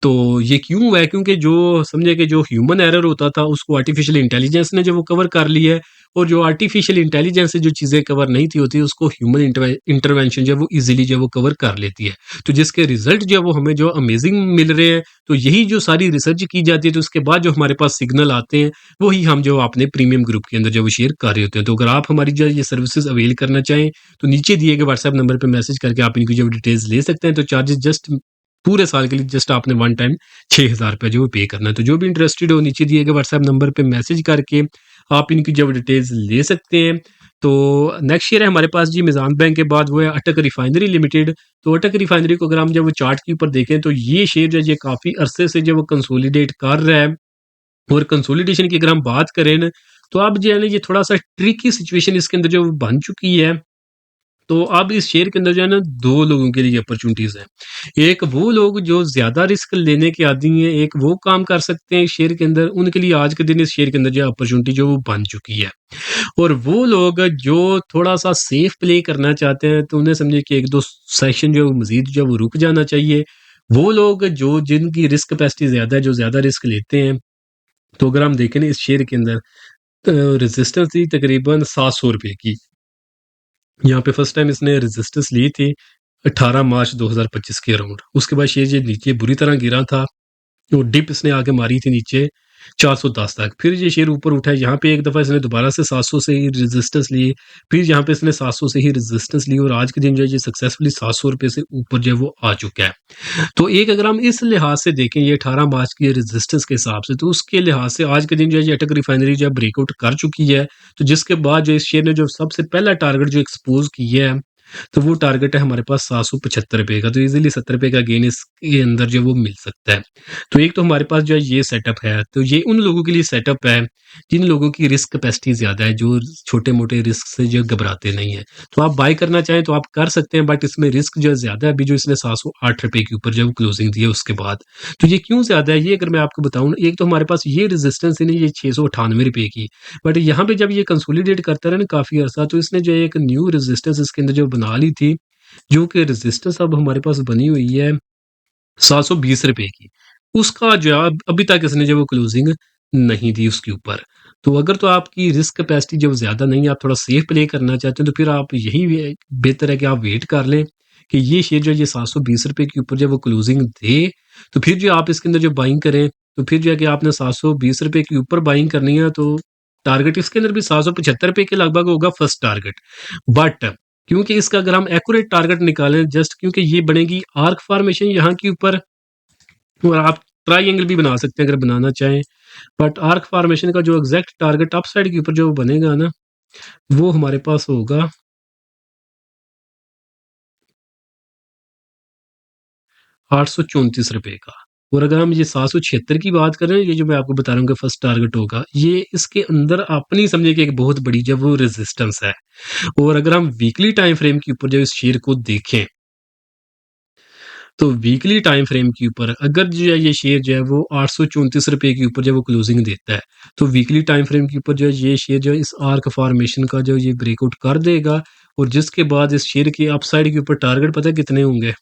तो ये क्यों हुआ है? क्योंकि जो समझिए कि जो ह्यूमन एरर होता था, उसको आर्टिफिशियल इंटेलिजेंस ने जो वो कवर कर ली है, और जो आर्टिफिशियल इंटेलिजेंस से जो चीज़ें कवर नहीं थी होती, उसको ह्यूमन इंटरवेंशन जो है वो ईज़िली जो है वो कवर कर लेती है। तो जिसके रिज़ल्ट जो है वो हमें जो अमेज़िंग मिल रहे हैं, तो यही जो सारी रिसर्च की जाती है, तो उसके बाद जो हमारे पास सिग्नल आते हैं, वही हम जो अपने प्रीमियम ग्रुप के अंदर जो वो शेयर कर रहे होते हैं। तो अगर आप हमारी जो है ये सर्विसेज़ अवेल करना चाहें, तो नीचे दिए गए व्हाट्सएप नंबर पे मैसेज करके आप इनकी जो डिटेल्स ले सकते हैं। तो चार्जेस जस्ट पूरे साल के लिए जस्ट आपने वन टाइम ₹6000 जो पे करना है। तो जो भी इंटरेस्टेड हो, नीचे दिए गए व्हाट्सएप नंबर पे मैसेज करके आप इनकी जो डिटेल्स ले सकते हैं। तो नेक्स्ट शेयर है हमारे पास जी मिज़ान बैंक के बाद, वो है अटक रिफाइनरी लिमिटेड। तो अटक रिफाइनरी को अगर हम जब वो चार्ट के ऊपर देखें, तो ये शेयर जो है ये काफ़ी अरसे से जो वो कंसोलिडेट कर रहा है। और कंसोलिडेशन की अगर हम बात करें ना, तो अब जो है ना ये थोड़ा-सा ट्रिकी सिचुएशन इसके अंदर जो बन चुकी है। तो अब इस शेयर के अंदर जो है ना 2 लोगों के लिए अपॉर्च्युनिटीज़ हैं। एक वो लोग जो ज़्यादा रिस्क लेने के आदी हैं, एक वो काम कर सकते हैं इस शेयर के अंदर, उनके लिए आज के दिन इस शेयर के अंदर जो है अपॉर्च्युनिटी जो वो बन चुकी है। और वो लोग जो थोड़ा-सा सेफ प्ले करना चाहते हैं, तो उन्हें समझिए कि 1-2 सेशन जो है वो मज़ीद जो है वो रुक जाना चाहिए। वो लोग जो जिनकी रिस्क कैपेसिटी ज़्यादा है, जो ज़्यादा रिस्क लेते हैं, तो अगर हम देखें ना इस शेयर के अंदर रेजिस्टेंस थी तकरीबन ₹700 की। यहाँ पे फर्स्ट टाइम इसने रेजिस्टेंस ली थी 18 मार्च 2025 के अराउंड। उसके बाद शेयर ये नीचे बुरी तरह गिरा था, वो डिप इसने आके मारी थी नीचे 410 तक। फिर ये शेयर ऊपर उठा है, यहाँ पे एक दफ़ा इसने दोबारा से 700 से ही रेजिस्टेंस ली, फिर यहाँ पे इसने 700 से ही रेजिस्टेंस ली, और आज के दिन जो है ये सक्सेसफुली ₹700 से ऊपर जो है वो आ चुका है। तो एक अगर हम इस लिहाज से देखें, ये 18 मार्च की रेजिस्टेंस के हिसाब से, तो उसके लिहाज से आज के दिन जो है ये अटक रिफाइनरी जो है ब्रेकआउट कर चुकी है। तो जिसके बाद जो इस शेयर ने जो सबसे पहला टारगेट जो एक्सपोज़ किया है, तो वो टारगेट है हमारे पास ₹775 का। तो ईज़िली ₹70 का गेन इसके अंदर जो है वो मिल सकता है। तो एक तो हमारे पास जो है ये सेटअप है, तो ये उन लोगों के लिए सेटअप है, जिन लोगों की रिस्क कैपेसिटी ज़्यादा है, जो छोटे-मोटे रिस्क से जो घबराते नहीं हैं। तो आप बाय करना चाहें तो आप कर सकते हैं, बट इसमें रिस्क जो है ज़्यादा है। अभी जो इसने ₹708 के ऊपर जो है वो क्लोजिंग दी है उसके बाद। तो ये क्यों ज़्यादा है, ये अगर मैं आपको बताऊँ ना, एक तो हमारे पास ये रेजिस्टेंस है ना, ये ₹698 की। बट यहाँ पे जब ये कंसोलिडेट करता रहा ना काफ़ी अरसा, तो इसने जो है एक न्यू रेजिस्टेंस इसके अंदर जो बना ली थी, जो कि रेजिस्टेंस अब हमारे पास बनी हुई है ₹720 की। उसका जो है अभी तक इसने जो वो क्लोजिंग नहीं दी उसके ऊपर। तो अगर तो आपकी रिस्क कैपेसिटी जब ज़्यादा नहीं है, आप थोड़ा सेफ प्ले करना चाहते हैं, तो फिर आप यही बेहतर है कि आप वेट कर लें। कि ये शेयर जो है ये 720 रुपए के ऊपर जब वो क्लोजिंग दे, तो फिर जो आप इसके अंदर जो बाइंग करें, तो फिर जो है कि आपने 720 रुपए के ऊपर बाइंग करनी है, तो टारगेट इसके अंदर भी 775 रुपए के लगभग होगा फर्स्ट टारगेट। बट क्योंकि इसका अगर हम एक्यूरेट टारगेट निकालें, जस्ट क्योंकि ये बनेगी आर्क फॉर्मेशन यहाँ के ऊपर, और आप ट्राई भी बना सकते हैं अगर बनाना चाहें, बट आर्क फॉर्मेशन का जो एग्जैक्ट टारगेट अप साइड के ऊपर जो बनेगा ना, वो हमारे पास होगा 834 रुपए का। और अगर हम ये 776 की बात करें, ये जो मैं आपको बता रहा हूँ कि फर्स्ट टारगेट होगा, ये इसके अंदर अपनी समझिए कि एक बहुत बड़ी जब वो रेजिस्टेंस है। और अगर हम वीकली टाइम फ्रेम के ऊपर जब इस शेयर को देखें, तो वीकली टाइम फ्रेम के ऊपर अगर जो है ये शेयर जो है वो 834 रुपए के ऊपर जब वो क्लोजिंग देता है, तो वीकली टाइम फ्रेम के ऊपर जो है ये शेयर जो है इस आर्क फॉर्मेशन का जो ये ब्रेकआउट कर देगा, और जिसके बाद इस शेयर के अपसाइड के ऊपर टारगेट पता है कितने होंगे,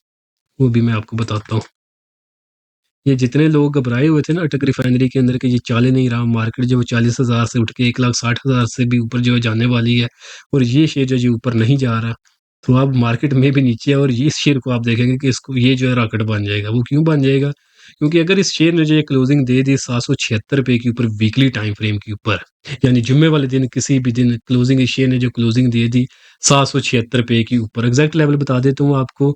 वो भी मैं आपको बताता हूँ। ये जितने लोग घबराए हुए थे ना अटक रिफाइनरी के अंदर कि ये चल ही नहीं रहा, मार्केट जो 40,000 से उठ के 1,60,000 से भी ऊपर जो है जाने वाली है, और ये शेयर जो है ऊपर नहीं जा रहा, तो अब मार्केट में भी नीचे है, और ये इस शेयर को आप देखेंगे कि इसको ये जो है रॉकेट बन जाएगा। वो क्यों बन जाएगा? क्योंकि अगर इस शेयर ने जो है क्लोजिंग दे दी 776 रुपए के ऊपर वीकली टाइम फ्रेम के ऊपर, यानी जुम्मे वाले दिन किसी भी दिन क्लोजिंग इस शेयर ने जो क्लोजिंग दे दी 776 रुपए के ऊपर, एग्जैक्ट लेवल बता देता हूँ आपको,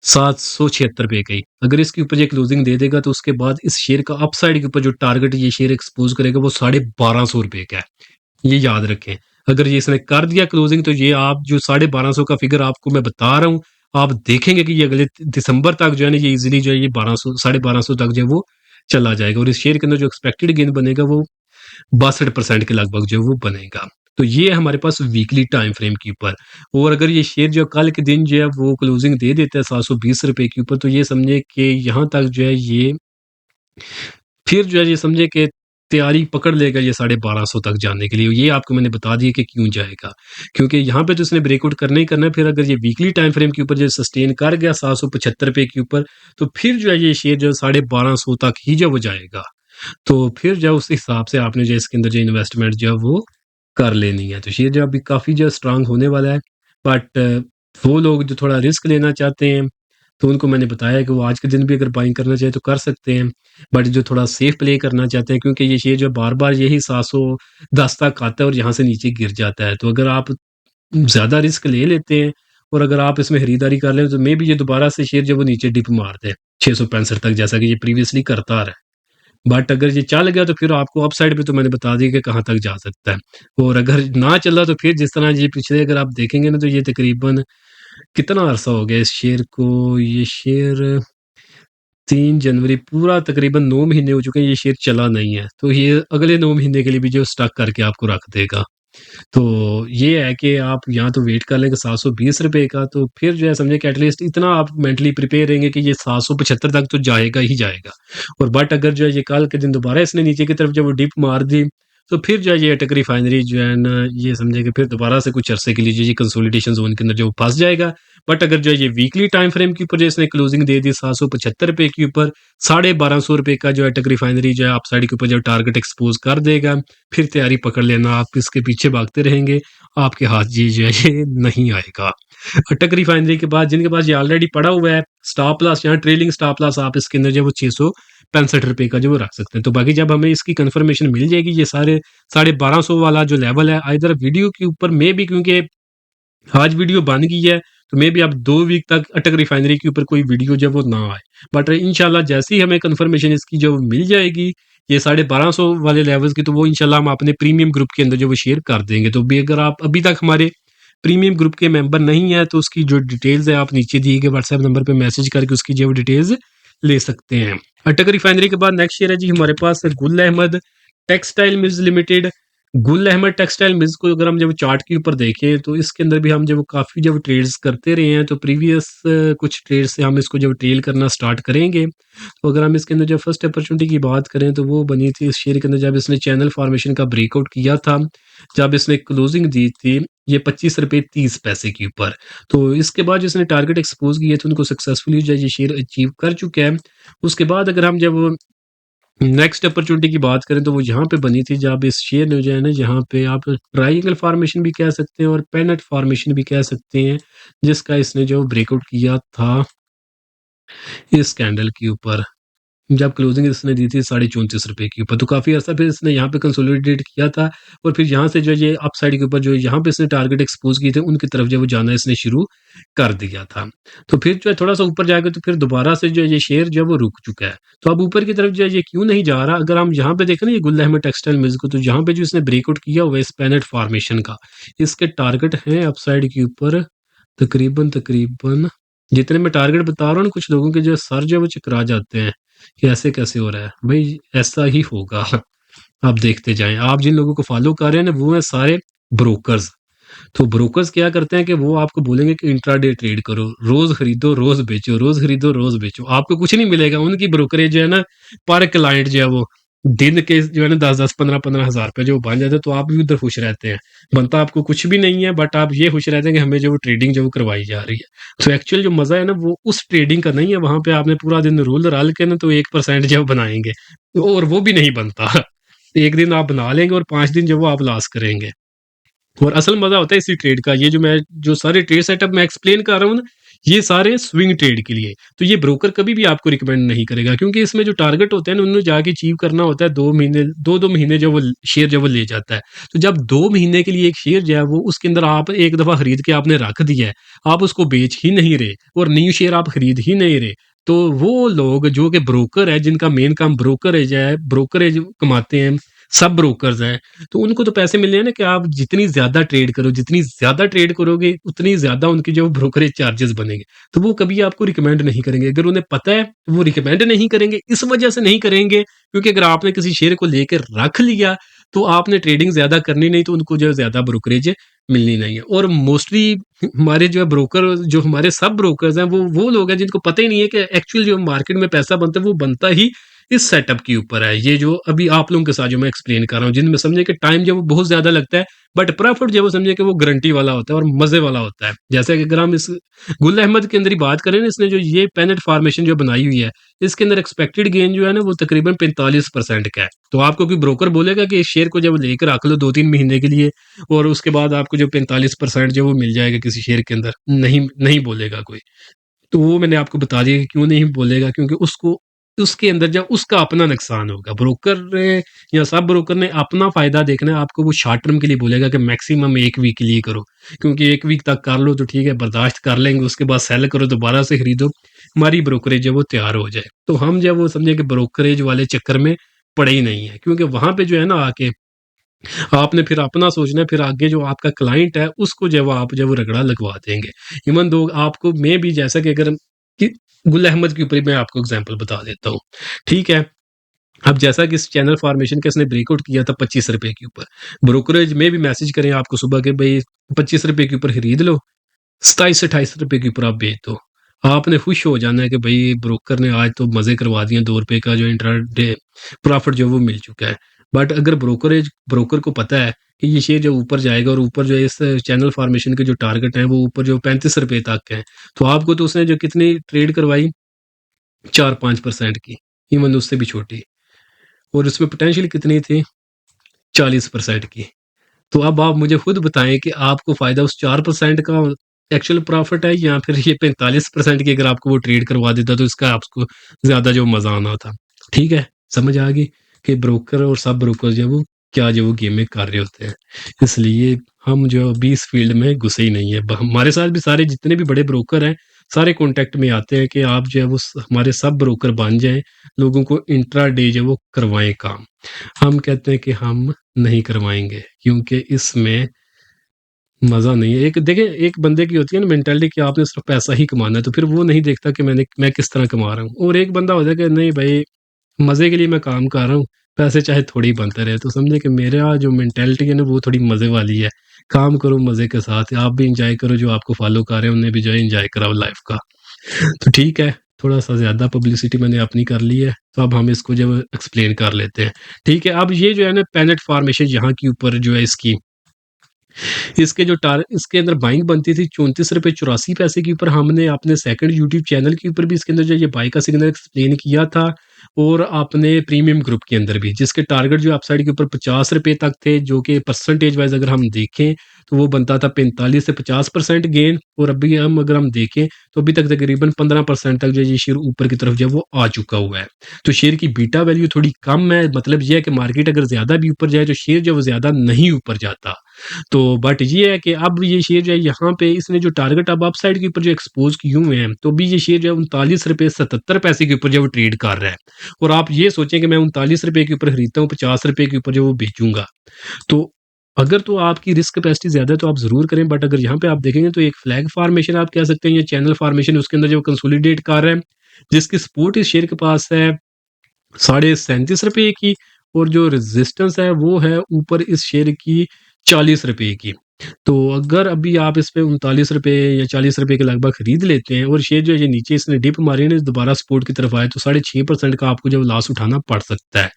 776 रुपए का ही। अगर इसके ऊपर ये क्लोजिंग दे देगा, तो उसके बाद इस शेयर का अपसाइड के ऊपर जो टारगेट ये शेयर एक्सपोज करेगा वो 1250 रुपए का है, ये याद रखें। अगर ये इसने कर दिया क्लोजिंग, तो ये आप जो 1250 का फिगर आपको मैं बता रहा हूँ, आप देखेंगे कि ये अगले दिसंबर तक जो है ना, ये इजीली जो है ये 1200 1250 तक जो है वो चला जाएगा, और इस शेयर के अंदर जो एक्सपेक्टेड गेन बनेगा वो 62% के लगभग जो है वो बनेगा। तो ये है हमारे पास वीकली टाइम फ्रेम के ऊपर। और अगर ये शेयर जो है कल के दिन जो है वो क्लोजिंग दे देता है 720 रुपए के ऊपर, तो ये समझे कि यहाँ तक जो है ये फिर जो है ये समझे कि तैयारी पकड़ लेगा ये 1250 तक जाने के लिए। ये आपको मैंने बता दिया कि क्यों जाएगा, क्योंकि यहाँ पे तो इसने ब्रेकआउट करना ही करना है। फिर अगर ये वीकली टाइम फ्रेम के ऊपर जो सस्टेन कर गया 775 रुपए के ऊपर, तो फिर जो है ये शेयर जो है 1250 तक ही जो वो जाएगा। तो फिर जो उस हिसाब से आपने जो इसके अंदर जो इन्वेस्टमेंट जो है वो कर लेनी है। तो शेयर जो अभी काफ़ी जो स्ट्रांग होने वाला है, बट वो लोग जो थोड़ा रिस्क लेना चाहते हैं, तो उनको मैंने बताया कि वो आज के दिन भी अगर बाइंग करना चाहे तो कर सकते हैं, बट जो थोड़ा सेफ प्ले करना चाहते हैं, क्योंकि ये शेयर जो बार-बार यही 710 तक आता है और यहाँ से नीचे गिर जाता है। तो अगर आप ज़्यादा रिस्क ले लेते हैं और अगर आप इसमें खरीदारी कर लें, तो मे बी ये दोबारा से शेयर जो वो नीचे डिप मार दे 665 तक, जैसा कि ये प्रीवियसली करता आ रहा है। बट अगर ये चल गया, तो फिर आपको अपसाइड पे तो मैंने बता दिया कि कहाँ तक जा सकता है। और अगर ना चला, तो फिर जिस तरह ये पिछले अगर आप देखेंगे ना, तो ये तकरीबन कितना अरसा हो गया इस शेयर को, ये शेयर 3 जनवरी पूरा तकरीबन 9 महीने हो चुके हैं, ये शेयर चला नहीं है। तो ये अगले 9 महीने के लिए भी जो स्टक करके आपको रख देगा। तो ये है कि आप या तो वेट कर लेंगे 720 रुपए का, तो फिर जो है समझे कि एटलीस्ट इतना आप मेंटली प्रिपेयर रहेंगे कि ये 775 तक तो जाएगा ही जाएगा। और बट अगर जो है ये कल के दिन दोबारा इसने नीचे की तरफ जब वो डिप मार दी, तो फिर जो है ये अटक रिफाइनरी जो है ना, ये समझे कि फिर दोबारा से कुछ अरसे के लिए जो ये कंसोलिडेशन जोन के अंदर जो फंस जाएगा। बट अगर जो है ये वीकली टाइम फ्रेम के ऊपर जो इसने क्लोजिंग दे दी 775 रुपए के ऊपर, 1250 रुपए का जो है अटक रिफाइनरी जो है अपसाइड के ऊपर जो टारगेट एक्सपोज कर देगा, फिर तैयारी पकड़ लेना, आप इसके पीछे भागते रहेंगे, आपके हाथ जी जो है ये नहीं आएगा। अटक रिफाइनरी के बाद जिनके पास ये ऑलरेडी पड़ा हुआ है स्टॉप लॉस, यहाँ ट्रेलिंग स्टॉप लॉस आप इसके अंदर जो वो 665 रुपए का जो वो रख सकते हैं। तो बाकी जब हमें इसकी कंफर्मेशन मिल जाएगी, ये सारे 1250 वाला जो लेवल है, इधर वीडियो के ऊपर में भी, क्योंकि आज वीडियो बन गई है, तो मे बी अब 2 वीक तक अटक रिफाइनरी के ऊपर कोई वीडियो जब वो ना आए। बट इंशाल्लाह जैसे ही हमें कंफर्मेशन इसकी जो मिल जाएगी ये 1250 वाले लेवल्स की, तो वो इंशाल्लाह हम अपने प्रीमियम ग्रुप के अंदर जो वो शेयर कर देंगे। तो भी अगर आप अभी तक हमारे प्रीमियम ग्रुप के मेंबर नहीं है, तो उसकी जो डिटेल्स है आप नीचे दिए गए व्हाट्सएप नंबर पे मैसेज करके उसकी जो डिटेल्स ले सकते हैं। अटक रिफाइनरी के बाद नेक्स्ट शेयर है जी हमारे पास गुल Ahmed Textile mills limited. Gul Ahmed Textile mills को अगर हम जब चार्ट के ऊपर देखें, तो इसके अंदर भी हम जब काफ़ी जब ट्रेड्स करते रहे हैं, तो प्रीवियस कुछ ट्रेड से हम इसको जब ट्रेल करना स्टार्ट करेंगे। तो अगर हम इसके अंदर जब फर्स्ट अपॉर्चुनिटी की बात करें, तो वो बनी थी इस शेयर के अंदर जब इसने चैनल फॉर्मेशन का ब्रेकआउट किया था, जब इसने क्लोजिंग दी थी ये 25 रुपए 30 पैसे के ऊपर। तो इसके बाद जिसने टारगेट एक्सपोज किए थे उनको सक्सेसफुली जो है ये शेयर अचीव कर चुका है। उसके बाद अगर हम जब नेक्स्ट अपॉर्चुनिटी की बात करें तो वो यहाँ पे बनी थी जब इस शेयर ने जो है ना, जहाँ पे आप ट्रायंगल फॉर्मेशन भी कह सकते हैं और पेनट फॉर्मेशन भी कह सकते हैं, जिसका इसने जो ब्रेकआउट किया था इस कैंडल के ऊपर। जब क्लोजिंग इसने दी थी ₹34.34 के ऊपर, तो काफ़ी अर्सा फिर इसने यहाँ पे कंसोलिडेट किया था और फिर यहाँ से जो ये अपसाइड के ऊपर जो यहाँ पे इसने टारगेट एक्सपोज़ किए थे, उनकी तरफ जो है वो जाना इसने शुरू कर दिया था। तो फिर जो है थोड़ा-सा ऊपर जाके तो फिर दोबारा से जो है ये शेयर जो है वो रुक चुका है। तो अब ऊपर की तरफ जो है ये क्यों नहीं जा रहा? अगर हम यहाँ पे देखें ना ये गुल अहमद टेक्सटाइल मिल्स को, तो यहाँ पे जो इसने ब्रेकआउट किया हुआ है इस पैनेट फॉर्मेशन का, इसके टारगेट हैं अपसाइड के ऊपर तकरीबन जितने मैं टारगेट बता रहा हूँ ना, कुछ लोगों के जो सर जो है वो चकरा जाते हैं कि ऐसे कैसे हो रहा है? भई ऐसा ही होगा। आप देखते जाएँ। आप जिन लोगों को फ़ॉलो कर रहे हैं ना, वो हैं सारे ब्रोकर्स। तो ब्रोकर्स क्या करते हैं कि वो आपको बोलेंगे कि इंट्राडे ट्रेड करो, रोज़ खरीदो, रोज़ बेचो, रोज़ खरीदो, रोज़ बेचो। आपको कुछ नहीं मिलेगा। उनकी ब्रोकरेज जो है ना, पर क्लाइंट जो है वो दिन के जो है ना 10-10, 15-15 हज़ार रुपए जो बन जाते हैं, तो आप भी उधर खुश रहते हैं। बनता आपको कुछ भी नहीं है, बट आप ये खुश रहते हैं कि हमें जो वो ट्रेडिंग जो वो करवाई जा रही है। तो एक्चुअल जो मज़ा है ना, वो उस ट्रेडिंग का नहीं है। वहाँ पे आपने पूरा दिन रोल रल के ना तो 1% जो बनाएँगे, और वो भी नहीं बनता। 1 दिन आप बना लेंगे और 5 दिन जो वो आप लॉस करेंगे। और असल मज़ा होता है इसी ट्रेड का। ये जो सारे ट्रेड सेटअप मैं एक्सप्लेन कर रहा हूँ ना, ये सारे स्विंग ट्रेड के लिए। तो ये ब्रोकर कभी भी आपको रिकमेंड नहीं करेगा, क्योंकि इसमें जो टारगेट होते हैं ना, उन्हें जाके अचीव करना होता है 2 महीने, 2-2 महीने जो वो शेयर जो वो ले जाता है। तो जब 2 महीने के लिए एक शेयर जो है वो उसके अंदर आप एक दफ़ा खरीद के आपने रख दिया है, आप उसको बेच ही नहीं रहे और न्यू शेयर आप खरीद ही नहीं रहे, तो वो लोग जो कि ब्रोकर है, जिनका मेन काम ब्रोकरेज है, ब्रोकरेज कमाते हैं, सब ब्रोकर्स हैं, तो उनको तो पैसे मिल रहे हैं ना कि आप जितनी ज़्यादा ट्रेड करो, जितनी ज़्यादा ट्रेड करोगे, उतनी ज़्यादा उनकी जो ब्रोकरेज चार्जेस बनेंगे। तो वो कभी आपको रिकमेंड नहीं करेंगे। अगर उन्हें पता है, तो वो रिकमेंड नहीं करेंगे। इस वजह से नहीं करेंगे क्योंकि अगर आपने किसी शेयर को लेके रख लिया, तो आपने ट्रेडिंग ज़्यादा करनी नहीं, तो उनको जो है ज़्यादा ब्रोकरेज मिलनी नहीं है। और मोस्टली हमारे जो है ब्रोकर, जो हमारे सब ब्रोकर्स हैं, वो लोग हैं जिनको पता ही नहीं है कि एक्चुअल जो मार्केट में पैसा बनता है, वो बनता ही इस सेटअप के ऊपर है। ये जो अभी आप लोगों के साथ जो मैं एक्सप्लेन कर रहा हूँ, जिनमें समझे कि टाइम जो वो बहुत ज़्यादा लगता है, बट प्रॉफिट जो वो समझे कि वो गारंटी वाला होता है और मज़े वाला होता है। जैसे कि अगर हम इस गुल अहमद के अंदर ही बात करें ना, इसने जो ये पेनेट फॉर्मेशन जो बनाई हुई है, इसके अंदर एक्सपेक्टेड गेन जो है ना, वो तकरीबन 45% का है। तो आपको कोई ब्रोकर बोलेगा कि इस शेयर को जब लेकर रख लो 2-3 महीने के लिए और उसके बाद आपको जो 45% जो वो मिल जाएगा किसी शेयर के अंदर, नहीं नहीं बोलेगा कोई। तो वो मैंने आपको बता दिया कि क्यों नहीं बोलेगा, क्योंकि उसको उसके अंदर जब उसका अपना नुकसान होगा। ब्रोकर ने या सब ब्रोकर ने अपना फ़ायदा देखना है, आपको वो शॉर्ट टर्म के लिए बोलेगा कि मैक्सिमम 1 वीक के लिए करो, क्योंकि 1 वीक तक कर लो तो ठीक है, बर्दाश्त कर लेंगे, उसके बाद सेल करो, दोबारा से खरीदो, हमारी ब्रोकरेज है वो तैयार हो जाए। तो हम जो है वो समझे कि ब्रोकरेज वाले चक्कर में पड़े ही नहीं है, क्योंकि वहाँ पे जो है ना आके आपने फिर अपना सोचना है, फिर आगे जो आपका क्लाइंट है उसको जो है वो आप जो है वो रगड़ा लगवा देंगे। इवन दो आपको मैं भी जैसा कि अगर कि गुल अहमद के ऊपर ही मैं आपको एग्ज़ाम्पल बता देता हूँ, ठीक है? अब जैसा कि इस चैनल फॉर्मेशन का इसने ब्रेकआउट किया था ₹25 के ऊपर, ब्रोकरेज में भी मैसेज करें आपको सुबह के भई ₹25 के ऊपर खरीद लो, 27-28 के ऊपर आप बेच दो। आपने खुश हो जाना है कि भई ब्रोकर ने आज तो मज़े करवा दिए, ₹2 का जो इंट्राडे प्रॉफ़िट जो है वो मिल चुका है। बट अगर ब्रोकर को पता है कि ये शेयर जब ऊपर जाएगा और ऊपर जो है इस चैनल फॉर्मेशन के जो टारगेट हैं वो ऊपर जो ₹35 तक हैं, तो आपको तो उसने जो कितनी ट्रेड करवाई 4-5% की, इवन उससे भी छोटी, और उसमें पोटेंशियल कितनी थी 40% की। तो अब आप मुझे खुद बताएँ कि आपको फ़ायदा उस 4% का एक्चुअल प्रॉफ़िट है या फिर ये 45% की अगर आपको वो ट्रेड करवा देता तो इसका आपको ज़्यादा जो मज़ा आना था। ठीक है? समझ आ गई कि ब्रोकर और सब ब्रोकर जो है वो क्या जो वो गेमें कर रहे होते हैं। इसलिए हम जो है अभी इस फ़ील्ड में घुसे ही नहीं है। ब हमारे साथ भी सारे जितने भी बड़े ब्रोकर हैं, सारे कॉन्टैक्ट में आते हैं कि आप जो है वो हमारे सब ब्रोकर बन जाएँ, लोगों को इंट्राडे जो है वो करवाएँ काम। हम कहते हैं कि हम नहीं करवाएँगे, क्योंकि इसमें मज़ा नहीं है। एक देखिए, एक बंदे की होती है ना मेंटालिटी कि आपने सिर्फ़ पैसा ही कमाना है, तो फिर वो नहीं देखता कि मैं किस तरह कमा रहा हूँ। और एक बंदा होता है कि नहीं भई, मज़े के लिए मैं काम कर रहा हूँ, पैसे चाहे थोड़े ही बनते रहे। तो समझिए कि मेरा जो मेंटालिटी है ना वो थोड़ी मज़े वाली है। काम करो मज़े के साथ, आप भी एन्जॉय करो, जो आपको फ़ॉलो कर रहे हैं उन्हें भी जो है एन्जॉय कराओ लाइफ़ का। तो ठीक है, थोड़ा-सा ज़्यादा पब्लिसिटी मैंने अपनी कर ली है, तो अब हम इसको जो है एक्सप्लेन कर लेते हैं। ठीक है, अब ये जो है ना पेनेट फॉर्मेशन यहाँ के ऊपर जो है इसकी, इसके अंदर बाइंग बनती थी ₹34.84 के ऊपर। हमने अपने सेकंड यूट्यूब चैनल के ऊपर भी इसके अंदर जो ये बाय का सिग्नल एक्सप्लेन किया था और अपने प्रीमियम ग्रुप के अंदर भी, जिसके टारगेट जो अपसाइड के ऊपर ₹50 तक थे, जो कि परसेंटेज वाइज़ अगर हम देखें, तो वो बनता था 45 से 50% गेन, और अभी हम अगर हम देखें, तो अभी तक तकरीबन 15% तक जो ये शेयर ऊपर की तरफ जो है वो आ चुका हुआ है। तो शेयर की बीटा वैल्यू थोड़ी कम है, मतलब ये है कि मार्केट अगर ज़्यादा भी ऊपर जाए, तो शेयर जो है वो ज़्यादा नहीं ऊपर जाता। तो बट ये है कि अब ये शेयर जो है यहाँ पे इसने जो टारगेट अब अपसाइड के ऊपर जो एक्सपोज़ किए हुए हैं, तो अभी ये शेयर जो है ₹39.77 के ऊपर जो है वो ट्रेड कर रहा है। और आप ये सोचें कि मैं ₹39 के ऊपर खरीदता हूँ, ₹50 के ऊपर जो वो बेचूँगा। तो अगर तो आपकी रिस्क कैपेसिटी ज़्यादा है तो आप ज़रूर करें, बट अगर यहाँ पे आप देखेंगे तो एक फ्लैग फॉर्मेशन आप कह सकते हैं, या चैनल फॉर्मेशन उसके अंदर जो कंसोलिडेट कर रहा है, जिसकी सपोर्ट इस शेयर के पास है ₹37.5 की, और जो रेजिस्टेंस है वो है ऊपर इस शेयर की ₹40 की। तो अगर अभी आप इस पे ₹39 या ₹40 के लगभग खरीद लेते हैं, और शेयर जो है ये नीचे इसने डिप मारी है ना, दोबारा सपोर्ट की तरफ आए, तो 6.5% का आपको जो लॉस उठाना पड़ सकता है।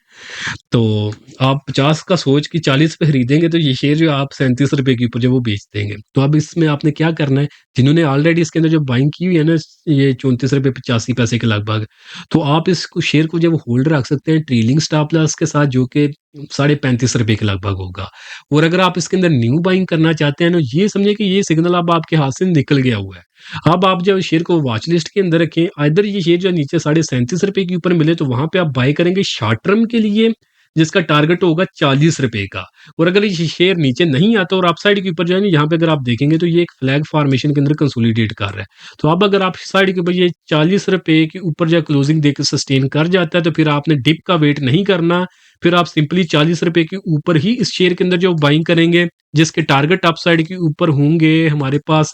तो आप 50 का सोच के 40 पे खरीदेंगे, तो ये शेयर जो आप ₹37 के ऊपर जो वो बेच देंगे। तो अब इसमें आपने क्या करना है, जिन्होंने ऑलरेडी इसके अंदर जो बाइंग की हुई है ना, ये ₹34.85 के लगभग, तो आप इस शेयर को जब होल्ड रख सकते हैं ट्रेलिंग स्टॉप लॉस के साथ, जो कि ₹35.5 के लगभग होगा। और अगर आप इसके अंदर न्यू बाइंग करना चाहते हैं ना, ये समझिए कि ये सिग्नल अब आपके हाथ से निकल गया हुआ है। अब आप जब शेयर को वॉच लिस्ट के अंदर रखें, आइदर ये शेयर जो नीचे ₹37.5 के ऊपर मिले, तो वहाँ पे आप बाय करेंगे शॉर्ट टर्म के लिए, जिसका टारगेट होगा ₹40 का। और अगर ये शेयर नीचे नहीं आता और अपसाइड के ऊपर जो है ना, यहाँ पे अगर आप देखेंगे तो ये एक फ्लैग फॉर्मेशन के अंदर कंसोलिडेट कर रहा है। तो अब अगर आप साइड के ऊपर ये ₹40 के ऊपर जो क्लोजिंग देके सस्टेन कर जाता है, तो फिर आपने डिप का वेट नहीं करना। फिर आप सिंपली ₹40 के ऊपर ही इस शेयर के अंदर जो बाइंग करेंगे, जिसके टारगेट अपसाइड के ऊपर होंगे हमारे पास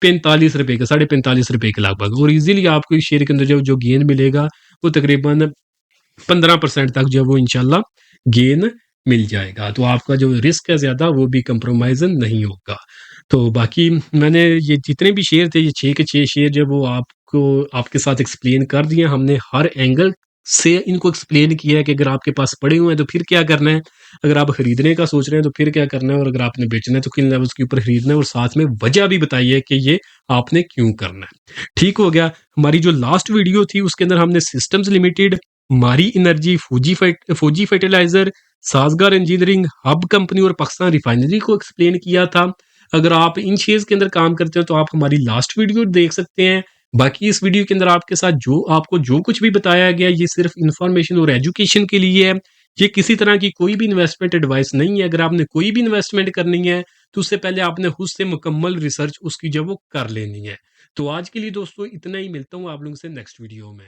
₹45 के, ₹45.5 के लगभग, और ईज़िली आपको इस शेयर के अंदर जो गेन मिलेगा, वो तकरीबन 15% तक जो है वो इंशाल्लाह गेन मिल जाएगा। तो आपका जो रिस्क है ज़्यादा, वो भी कंप्रोमाइज़ नहीं होगा। तो बाकी मैंने ये जितने भी शेयर थे, ये 6 के 6 शेयर जो वो आपको आपके साथ एक्सप्लेन कर दिए। हमने हर एंगल से इनको एक्सप्लेन किया है कि अगर आपके पास पड़े हुए हैं तो फिर क्या करना है, अगर आप खरीदने का सोच रहे हैं तो फिर क्या करना है, और अगर आपने बेचना है तो किन लेवल्स के ऊपर खरीदना है, और साथ में वजह भी बताई है कि ये आपने क्यों करना है। ठीक हो गया। हमारी जो लास्ट वीडियो थी उसके अंदर हमने सिस्टम्स लिमिटेड, मारी एनर्जी, फौजी फर्टिलाइजर, साजगार इंजीनियरिंग, हब कंपनी और पाकिस्तान रिफाइनरी को एक्सप्लेन किया था। अगर आप इन शेयर्स के अंदर काम करते हो तो आप हमारी लास्ट वीडियो देख सकते हैं। बाकी इस वीडियो के अंदर आपके साथ जो आपको जो कुछ भी बताया गया, ये सिर्फ इंफॉर्मेशन और एजुकेशन के लिए है। ये किसी तरह की कोई भी इन्वेस्टमेंट एडवाइस नहीं है। अगर आपने कोई भी इन्वेस्टमेंट करनी है, तो उससे पहले आपने खुद से मुकम्मल रिसर्च उसकी जो वो कर लेनी है। तो आज के लिए दोस्तों इतना ही, मिलता हूँ आप लोगों से नेक्स्ट वीडियो में।